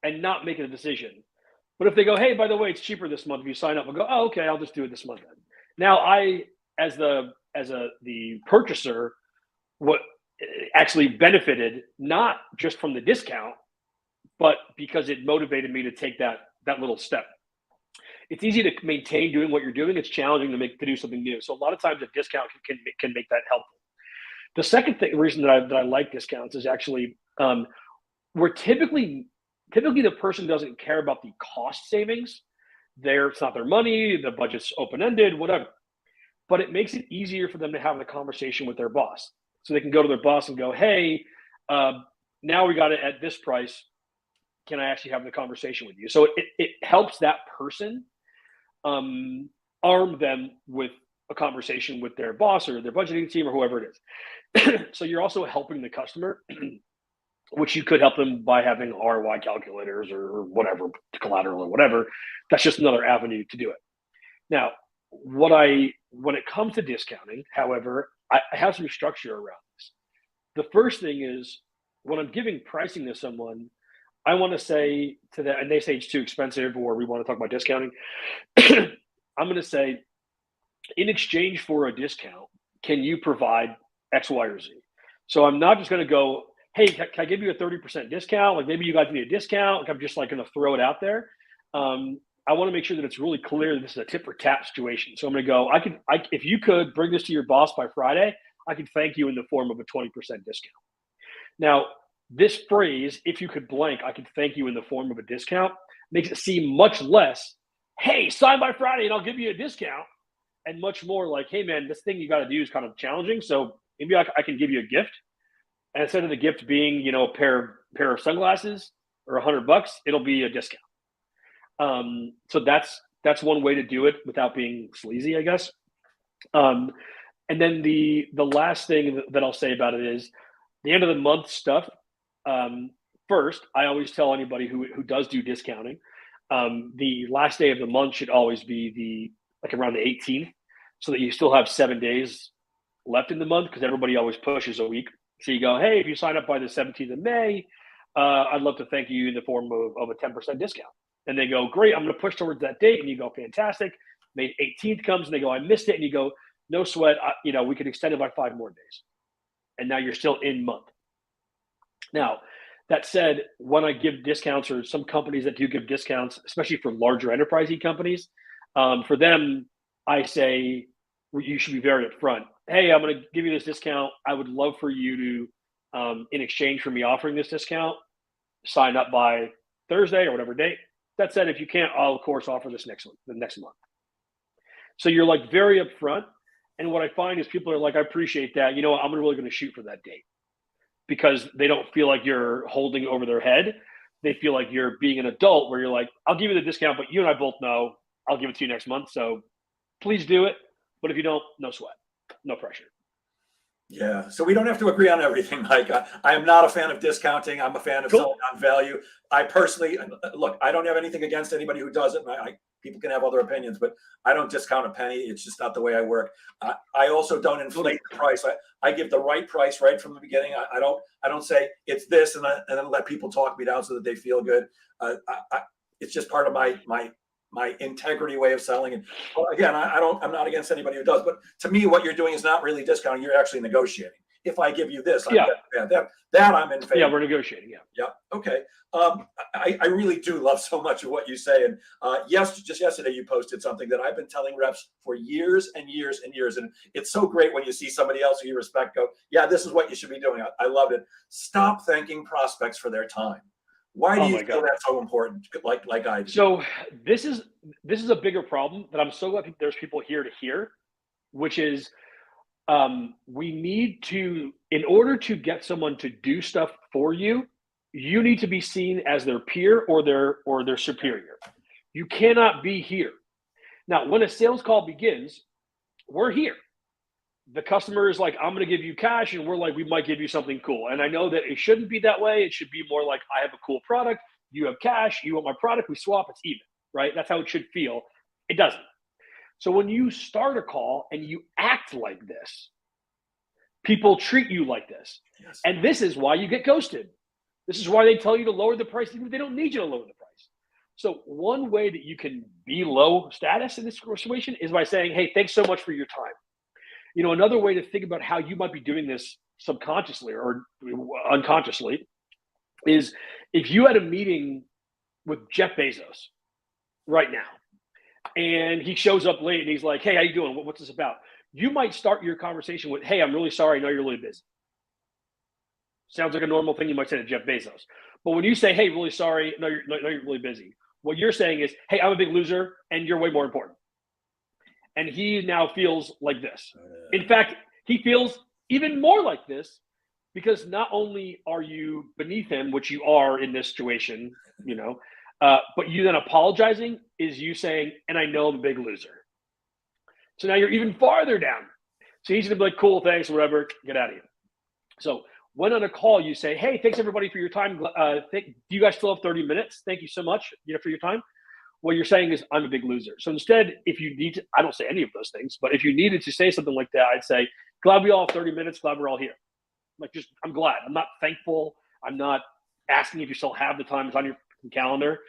and not make a decision. But if they go, hey, by the way, it's cheaper this month if you sign up, I'll go, oh, okay, I'll just do it this month then. Now I, as the purchaser, what actually benefited not just from the discount, but because it motivated me to take that little step. It's easy to maintain doing what you're doing. It's challenging to do something new. So a lot of times a discount can make that helpful. The second reason that I like discounts is actually we're typically the person doesn't care about the cost savings. It's not their money, the budget's open-ended, whatever. But it makes it easier for them to have the conversation with their boss. So they can go to their boss and go, hey, now we got it at this price. Can I actually have the conversation with you? So it helps that person arm them with a conversation with their boss or their budgeting team or whoever it is. So you're also helping the customer, which you could help them by having ROI calculators or whatever, collateral or whatever. That's just another avenue to do it. Now, when it comes to discounting, however, I have some structure around this. The first thing is when I'm giving pricing to someone, I want to say to them, and they say it's too expensive or we want to talk about discounting. I'm going to say, in exchange for a discount, can you provide X, Y, or Z? So I'm not just going to go, hey, can I give you a 30% discount? Like maybe you guys need a discount. Like I'm just like going to throw it out there. I want to make sure that it's really clear that this is a tit for tat situation. So I'm going to go, if you could bring this to your boss by Friday, I can thank you in the form of a 20% discount. Now, this phrase, if you could blank, I could thank you in the form of a discount, makes it seem much less, hey, sign by Friday and I'll give you a discount, and much more like, hey, man, this thing you got to do is kind of challenging. So maybe I can give you a gift. And instead of the gift being, a pair of sunglasses or $100, it'll be a discount. So that's one way to do it without being sleazy, I guess. And then the last thing that I'll say about it is the end of the month stuff. First, I always tell anybody who does do discounting, the last day of the month should always be around the 18th, so that you still have 7 days left in the month, because everybody always pushes a week. So you go, hey, if you sign up by the 17th of May, I'd love to thank you in the form of a 10% discount. And they go, great, I'm going to push towards that date. And you go, fantastic. May 18th comes and they go, I missed it. And you go, no sweat. We can extend it by 5 more days. And now you're still in month. Now, that said, when I give discounts, or some companies that do give discounts, especially for larger enterprisey companies, for them, I say you should be very upfront. Hey, I'm going to give you this discount. I would love for you to, in exchange for me offering this discount, sign up by Thursday or whatever date. That said, if you can't, I'll of course offer this the next month. So you're like very upfront. And what I find is people are like, I appreciate that. You know what? I'm really going to shoot for that date, because they don't feel like you're holding over their head. They feel like you're being an adult, where you're like, I'll give you the discount, but you and I both know I'll give it to you next month. So please do it. But if you don't, no sweat, no pressure. Yeah, so we don't have to agree on everything, Mike. I am not a fan of discounting. I'm a fan of selling on value. I personally, look, I don't have anything against anybody who does it. People can have other opinions, but I don't discount a penny. It's just not the way I work. I also don't inflate the price. I give the right price right from the beginning. I don't say it's this and then let people talk me down so that they feel good. It's just part of my integrity way of selling. And again, I'm not against anybody who does, but to me, what you're doing is not really discounting. You're actually negotiating. If I give you this, that I'm in favor. Yeah, we're negotiating. Yeah. Yeah. Okay. I really do love so much of what you say. And just yesterday you posted something that I've been telling reps for years and years and years. And it's so great when you see somebody else who you respect go, yeah, this is what you should be doing. I loved it. Stop thanking prospects for their time. Why do you feel that's so important? Like I do. So this is a bigger problem that I'm so glad there's people here to hear, which is we need to, in order to get someone to do stuff for you, you need to be seen as their peer or their superior. You cannot be here. Now, when a sales call begins, we're here. The customer is like, I'm going to give you cash, and we're like, we might give you something cool. And I know that it shouldn't be that way. It should be more like, I have a cool product, you have cash, you want my product, we swap, it's even, right? That's how it should feel. It doesn't. So when you start a call and you act like this, people treat you like this. Yes. And this is why you get ghosted. This is why they tell you to lower the price, even if they don't need you to lower the price. So one way that you can be low status in this situation is by saying, hey, thanks so much for your time. Another way to think about how you might be doing this subconsciously or unconsciously is if you had a meeting with Jeff Bezos right now, and he shows up late and he's like, hey, how you doing? What's this about? You might start your conversation with, hey, I'm really sorry. I know you're really busy. Sounds like a normal thing you might say to Jeff Bezos. But when you say, hey, really sorry, no, you're really busy, what you're saying is, hey, I'm a big loser and you're way more important. And he now feels like this. In fact, he feels even more like this because not only are you beneath him, which you are in this situation, but you then apologizing is you saying, and I know I'm a big loser. So now you're even farther down. So he's going to be like, cool, thanks, whatever, get out of here. So when on a call you say, hey, thanks everybody for your time. Do you guys still have 30 minutes? Thank you so much for your time. What you're saying is I'm a big loser. So instead, if you need to, I don't say any of those things, but if you needed to say something like that, I'd say, glad we all have 30 minutes, glad we're all here. Like, I'm glad. I'm not thankful. I'm not asking if you still have the time. It's on your calendar.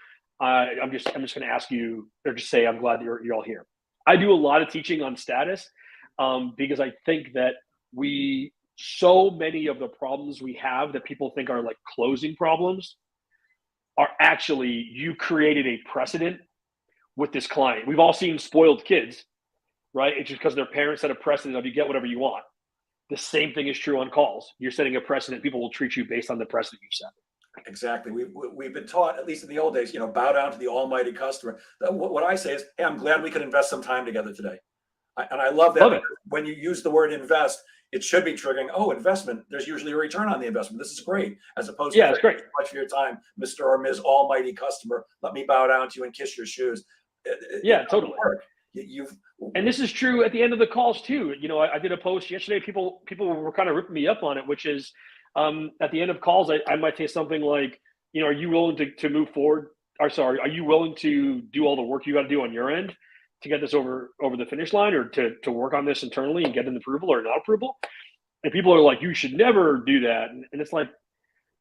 I'm just going to ask you, or just say, I'm glad that you're all here. I do a lot of teaching on status because I think that so many of the problems we have that people think are like closing problems are actually you created a precedent with this client. We've all seen spoiled kids, right? It's just because their parents set a precedent of you get whatever you want. The same thing is true on calls. You're setting a precedent. People will treat you based on the precedent you set. Exactly. We've been taught, at least in the old days, bow down to the almighty customer. What I say is, hey, I'm glad we could invest some time together today. And I love that. When you use the word invest, it should be triggering, investment. There's usually a return on the investment. This is great. As opposed to, it's great. Thank you so much for your time, Mr. or Ms. Almighty Customer. Let me bow down to you and kiss your shoes. It totally. And this is true at the end of the calls too. I did a post yesterday. People were kind of ripping me up on it, which is at the end of calls, I might say something like, are you willing to move forward? Are you willing to do all the work you got to do on your end to get this over the finish line, or to work on this internally and get an approval or not approval? And people are like, you should never do that. And it's like,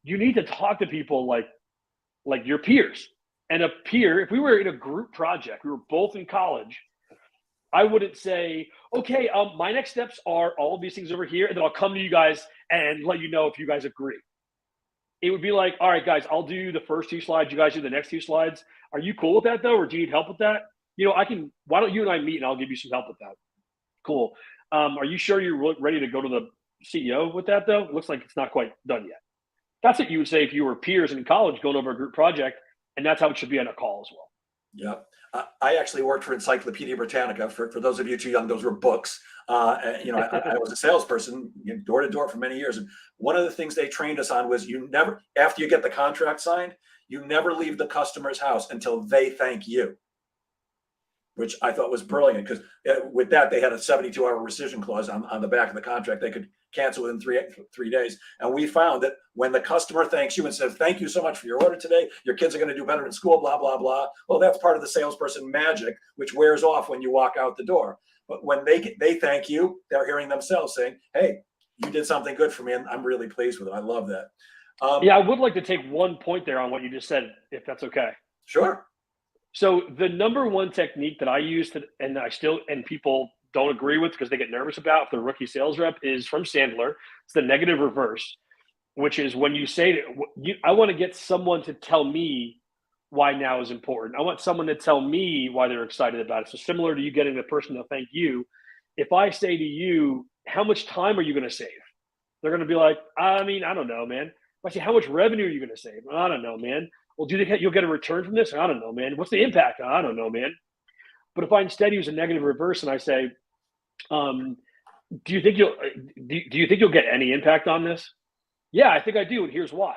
you need to talk to people like your peers. And a peer, if we were in a group project, we were both in college, I wouldn't say, okay, my next steps are all of these things over here, and then I'll come to you guys and let you know if you guys agree. It would be like, all right, guys, I'll do the first 2 slides. You guys do the next 2 slides. Are you cool with that though? Or do you need help with that? Why don't you and I meet and I'll give you some help with that? Cool. Are you sure you're ready to go to the CEO with that though? It looks like it's not quite done yet. That's what you would say if you were peers in college going over a group project, and that's how it should be on a call as well. Yeah. I actually worked for Encyclopedia Britannica. For those of you too young, those were books. I was a salesperson, door to door for many years. And one of the things they trained us on was you never, after you get the contract signed, you never leave the customer's house until they thank you, which I thought was brilliant, because with that, they had a 72-hour rescission clause on the back of the contract. They could cancel within three days. And we found that when the customer thanks you and says, thank you so much for your order today, your kids are going to do better in school, blah, blah, blah. Well, that's part of the salesperson magic, which wears off when you walk out the door. But when they thank you, they're hearing themselves saying, hey, you did something good for me, and I'm really pleased with it. I love that. I would like to take one point there on what you just said, if that's okay. Sure. So the number one technique that I use and people don't agree with because they get nervous about if they're rookie sales rep, is from Sandler. It's the negative reverse, which is when you say, I want to get someone to tell me why now is important. I want someone to tell me why they're excited about it. So similar to you getting the person to thank you, if I say to you, how much time are you going to save? They're going to be like, I don't know, man. If I say, how much revenue are you going to save? I don't know, man. Well, do you think you'll get a return from this? I don't know, man. What's the impact? I don't know, man. But if I instead use a negative reverse and I say, do you think you'll get any impact on this? Yeah, I think I do, and here's why.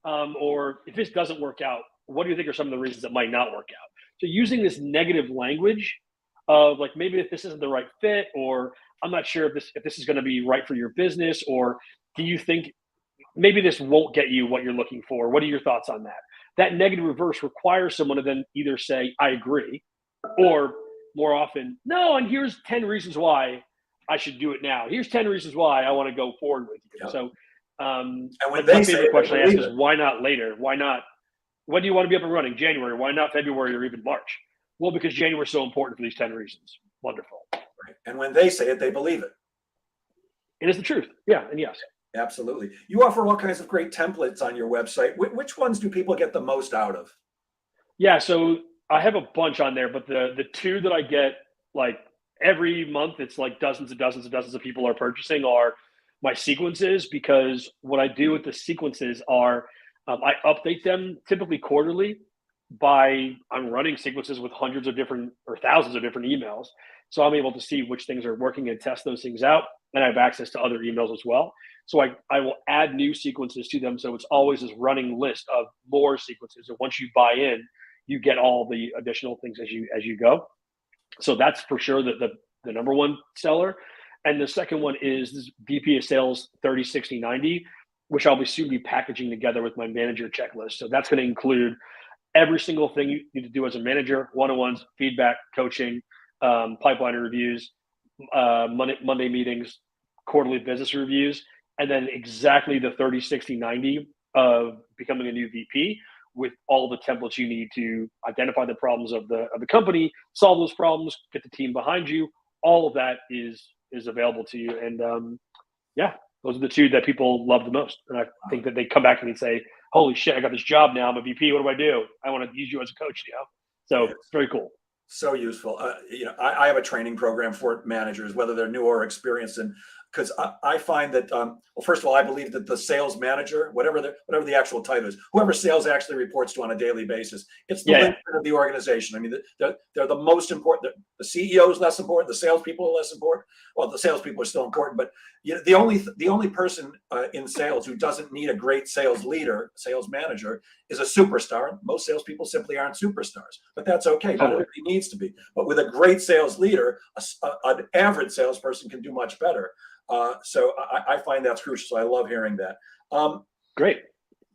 Or if this doesn't work out, what do you think are some of the reasons it might not work out? So using this negative language of like, maybe if this isn't the right fit, or I'm not sure if this is going to be right for your business, or do you think maybe this won't get you what you're looking for? What are your thoughts on that? That negative reverse requires someone to then either say, I agree, or more often, no, and here's 10 reasons why I should do it now. Here's 10 reasons why I want to go forward with you. Yep. So, And when like they my say favorite it, question they I ask believe is, it. why not later? Why not? When do you want to be up and running? January. Why not February or even March? Well, because January is so important for these 10 reasons. Wonderful. Right. And when they say it, they believe it. It is the truth. Yeah, and yes. Absolutely. You offer all kinds of great templates on your website. Which ones do people get the most out of? Yeah, so I have a bunch on there, but the two that I get like every month, it's like dozens and dozens and dozens of people are purchasing are my sequences, because what I do with the sequences are I update them typically quarterly. I'm running sequences with hundreds of different or thousands of different emails, so I'm able to see which things are working and test those things out, and I have access to other emails as well. So I will add new sequences to them, so it's always this running list of more sequences, and once you buy in, you get all the additional things as you go. So that's for sure the number one seller. And the second one is this VP of Sales 30, 60, 90, which I'll be soon be packaging together with my manager checklist. So that's going to include every single thing you need to do as a manager: one-on-ones, feedback, coaching, pipeline reviews, Monday meetings, quarterly business reviews, and then exactly the 30, 60, 90 of becoming a new VP, with all the templates you need to identify the problems of the company, solve those problems, get the team behind you. All of that is available to you. And yeah, those are the two that people love the most. And I think that they come back to me and say, "Holy shit, I got this job now. I'm a VP. What do I do? I want to use you as a coach." So Yes. it's very cool. So useful. I have a training program for managers, whether they're new or experienced, and because I find that, well, first of all, I believe that the sales manager, whatever the actual title is, whoever sales actually reports to on a daily basis, it's the Yeah, linchpin of the organization. I mean, they're the most important. The CEO is less important. The salespeople are less important. Well, the salespeople are still important, but the only person in sales who doesn't need a great sales leader, sales manager, is a superstar. Most salespeople simply aren't superstars, but that's okay. Not totally. everybody needs to be. But with a great sales leader, an average salesperson can do much better. So I find that's crucial. So I love hearing that. Um, Great.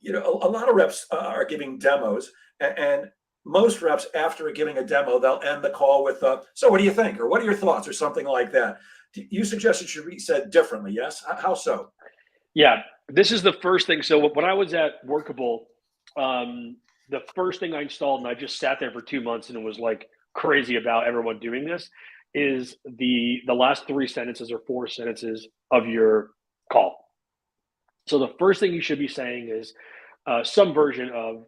a lot of reps are giving demos, and most reps, after giving a demo, they'll end the call with, "So what do you think?" or "What are your thoughts?" or something like that. You suggest it should be said differently. Yes. How so? Yeah, this is the first thing. So when I was at Workable, um, the first thing I installed, and I just sat there for 2 months and it was like crazy about everyone doing this, is the last three sentences or four sentences of your call. So the first thing you should be saying is some version of,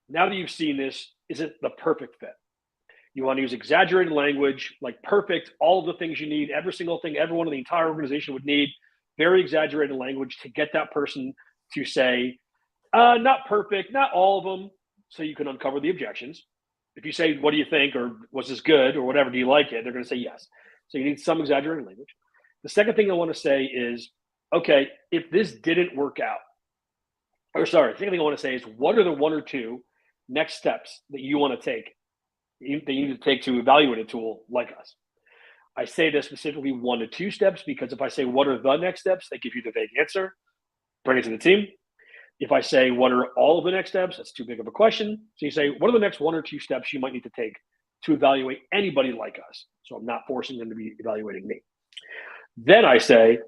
"Now that you've seen this, is it the perfect fit?" You want to use exaggerated language, like perfect, all of the things you need, every single thing everyone in the entire organization would need, very exaggerated language to get that person to say, not perfect, not all of them, so you can uncover the objections. If you say, "What do you think?" or "Was this good?" or whatever, "Do you like it?" they're going to say yes. So you need some exaggerated language. The second thing I want to say is, okay, if this didn't work out, or sorry, the second thing I want to say is, what are the one or two next steps that you want to take, that you need to take to evaluate a tool like us? I say this specifically 1 to 2 steps, because if I say, "What are the next steps?" they give you the vague answer, bring it to the team. If I say, "What are all of the next steps?" that's too big of a question. So you say, "What are the next 1 or 2 steps you might need to take to evaluate anybody like us?" So I'm not forcing them to be evaluating me. Then I say,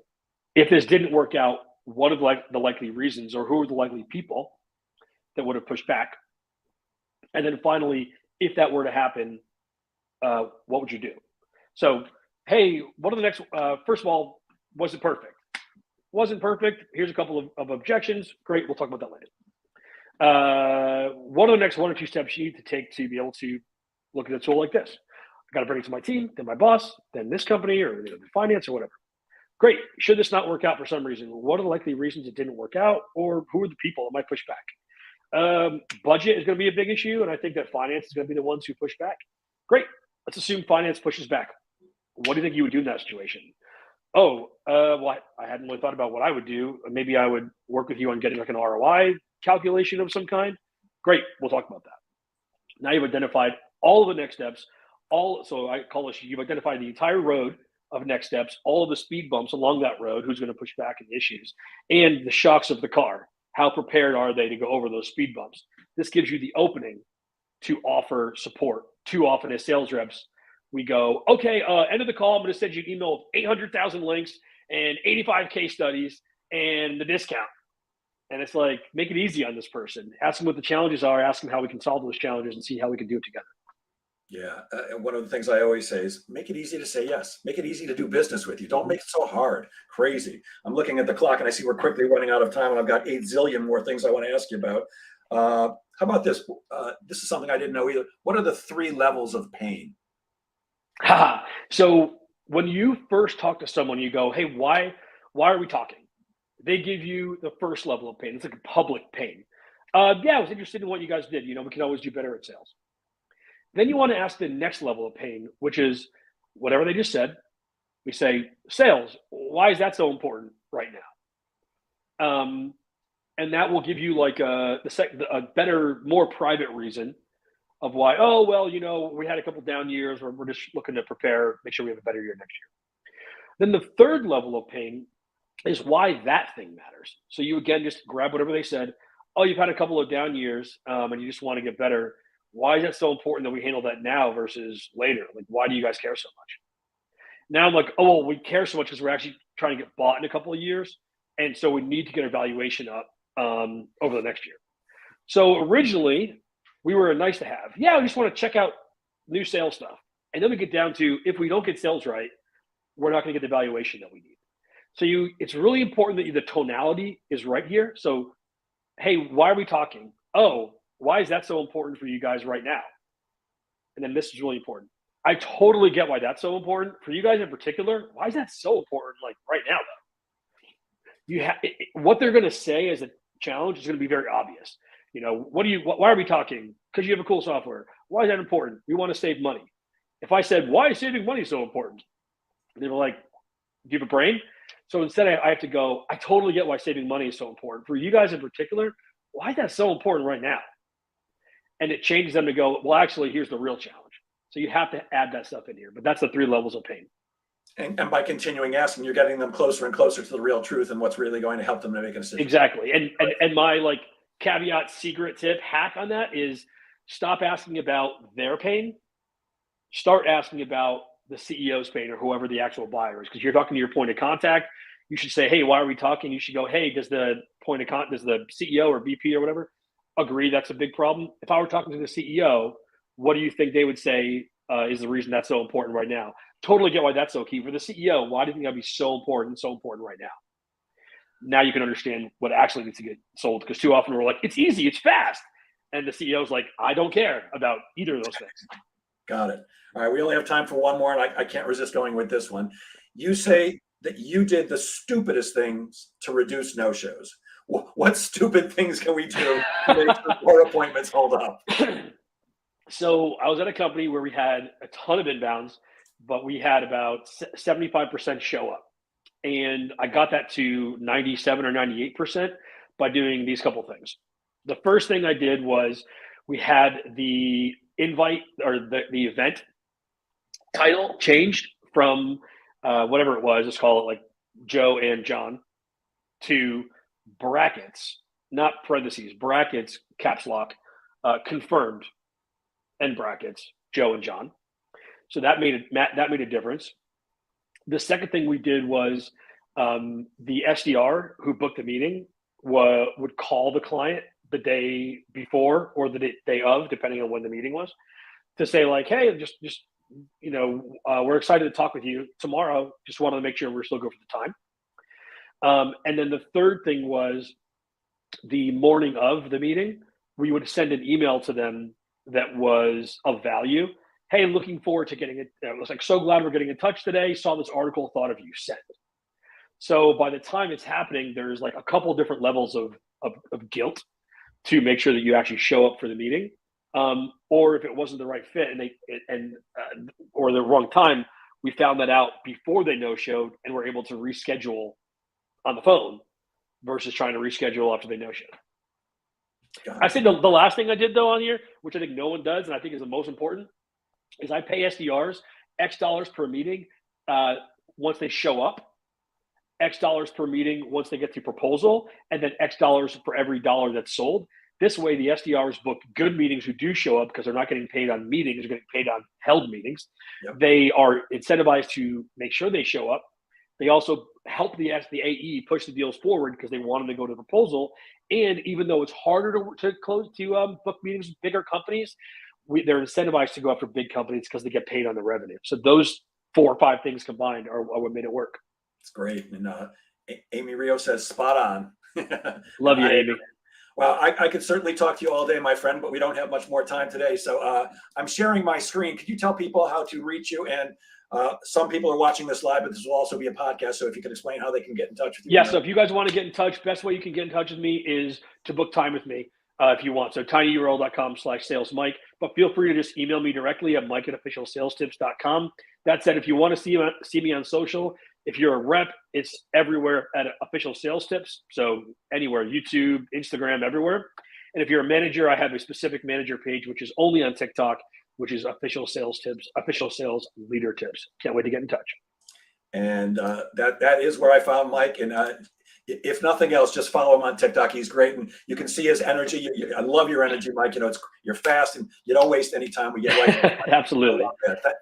if this didn't work out, what are the likely reasons, or who are the likely people that would have pushed back? And then finally, if that were to happen, what would you do? So, hey, what are the next? First of all, was it perfect? Wasn't perfect. Here's a couple of objections. Great, we'll talk about that later. What are the next 1 or 2 steps you need to take to be able to look at a tool like this? I got to bring it to my team, then my boss, then this company, or finance, or whatever. Great. Should this not work out for some reason, what are the likely reasons it didn't work out, or who are the people that might push back? Budget is going to be a big issue, and I think that finance is going to be the ones who push back. Great. Let's assume finance pushes back. What do you think you would do in that situation? Oh, well, I hadn't really thought about what I would do. Maybe I would work with you on getting like an ROI calculation of some kind. Great. We'll talk about that. Now you've identified all of the next steps. So I call this, you've identified the entire road of next steps, all of the speed bumps along that road, who's going to push back, and the issues, and the shocks of the car. How prepared are they to go over those speed bumps? This gives you the opening to offer support. Too often as sales reps, we go, okay, end of the call, I'm going to send you an email of 800,000 links and 85 case studies and the discount. And it's like, make it easy on this person. Ask them what the challenges are, ask them how we can solve those challenges and see how we can do it together. Yeah. And one of the things I always say is make it easy to say yes. Make it easy to do business with you. Don't make it so hard, crazy. I'm looking at the clock and I see we're quickly running out of time, and I've got 8 zillion more things I want to ask you about. How about this? This is something I didn't know either. What are the 3 levels of pain? So when you first talk to someone, you go, hey, why are we talking? They give you the first level of pain. It's like a public pain. Yeah, I was interested in what you guys did. We can always do better at sales. Then you want to ask the next level of pain, which is whatever they just said. We say, sales, why is that so important right now? And that will give you like a better, more private reason of why, oh, well, we had a couple down years, or we're just looking to prepare, make sure we have a better year next year. Then the third level of pain is why that thing matters. So you, again, just grab whatever they said. Oh, you've had a couple of down years and you just want to get better. Why is that so important that we handle that now versus later? Like, why do you guys care so much? Now I'm like, oh, well, we care so much because we're actually trying to get bought in a couple of years. And so we need to get our valuation up over the next year. So originally we were a nice to have. Yeah, we just want to check out new sales stuff. And then we get down to, if we don't get sales right, we're not going to get the valuation that we need. So it's really important that the tonality is right here. So, hey, why are we talking? Oh, why is that so important for you guys right now? And then this is really important. I totally get why that's so important for you guys in particular. Why is that so important? Like right now, though, what they're going to say as a challenge is going to be very obvious. Why are we talking? Because you have a cool software. Why is that important? We want to save money. If I said, why is saving money so important? They were like, do you have a brain? So instead, I have to go, I totally get why saving money is so important. For you guys in particular, why is that so important right now? And it changes them to go, well, actually, here's the real challenge. So you have to add that stuff in here. But that's the 3 levels of pain. And by continuing asking, you're getting them closer and closer to the real truth and what's really going to help them to make a decision. Exactly. And my like caveat, secret tip, hack on that is stop asking about their pain. Start asking about the CEO's pain, or whoever the actual buyer is, because you're talking to your point of contact. You should say, hey, why are we talking? You should go, hey, does the CEO or VP or whatever agree that's a big problem? If I were talking to the CEO, what do you think they would say is the reason that's so important right now? Totally get why that's so key. For the CEO, why do you think that'd be so important right now? Now you can understand what actually needs to get sold, because too often we're like, it's easy, it's fast. And the CEO's like, I don't care about either of those things. Got it. All right, we only have time for one more, and I can't resist going with this one. You say that you did the stupidest things to reduce no-shows. What stupid things can we do to make our appointments hold up? So I was at a company where we had a ton of inbounds, but we had about 75% show up. And I got that to 97 or 98% by doing these couple things. The first thing I did was we had the invite, or the event title changed from whatever it was, let's call it like Joe and John, to brackets, not parentheses, brackets, caps lock, confirmed, and brackets, Joe and John. So that made a difference. The second thing we did was the SDR who booked the meeting would call the client the day before or the day of, depending on when the meeting was, to say like, hey, just we're excited to talk with you tomorrow. Just wanted to make sure we're still good for the time. And then the third thing was the morning of the meeting, we would send an email to them that was of value. Hey, looking forward to getting it. It was like, so glad we're getting in touch today. Saw this article, thought of you, send. So by the time it's happening, there's like a couple different levels of guilt to make sure that you actually show up for the meeting. Or if it wasn't the right fit or the wrong time, we found that out before they no-showed and were able to reschedule on the phone versus trying to reschedule after they no-showed. I say the last thing I did though on here, which I think no one does and I think is the most important, is I pay SDRs X dollars per meeting once they show up, X dollars per meeting once they get to proposal, and then X dollars for every dollar that's sold. This way, the SDRs book good meetings who do show up because they're not getting paid on meetings, they're getting paid on held meetings. Yep. They are incentivized to make sure they show up. They also help the AE push the deals forward because they want them to go to proposal. And even though it's harder to book meetings with bigger companies, they're incentivized to go after big companies because they get paid on the revenue. So those 4 or 5 things combined are what made it work. It's great. And Amy Rio says, spot on. Love you, Amy. Well, I could certainly talk to you all day, my friend, but we don't have much more time today. So I'm sharing my screen. Could you tell people how to reach you? And some people are watching this live, but this will also be a podcast. So if you could explain how they can get in touch with you. Yeah, so if you guys want to get in touch, best way you can get in touch with me is to book time with me if you want. So tinyurl.com/salesmike. But feel free to just email me directly at mike@officialsalestips.com. That said, if you want to see me on social, if you're a rep, it's everywhere at Official Sales Tips. So anywhere, YouTube, Instagram, everywhere. And if you're a manager, I have a specific manager page, which is only on TikTok, which is Official Sales Tips, Official Sales Leader Tips. Can't wait to get in touch. And that is where I found Mike. And if nothing else, just follow him on TikTok. He's great, and you can see his energy. I love your energy, Mike. You're fast, and you don't waste any time. We get right. Absolutely.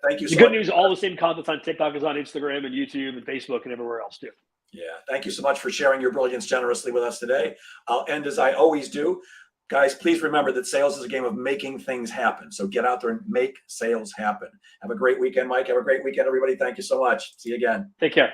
Thank you. The good news: all the same content on TikTok is on Instagram and YouTube and Facebook and everywhere else too. Yeah. Thank you so much for sharing your brilliance generously with us today. I'll end as I always do. Guys, please remember that sales is a game of making things happen. So get out there and make sales happen. Have a great weekend, Mike. Have a great weekend, everybody. Thank you so much. See you again. Take care.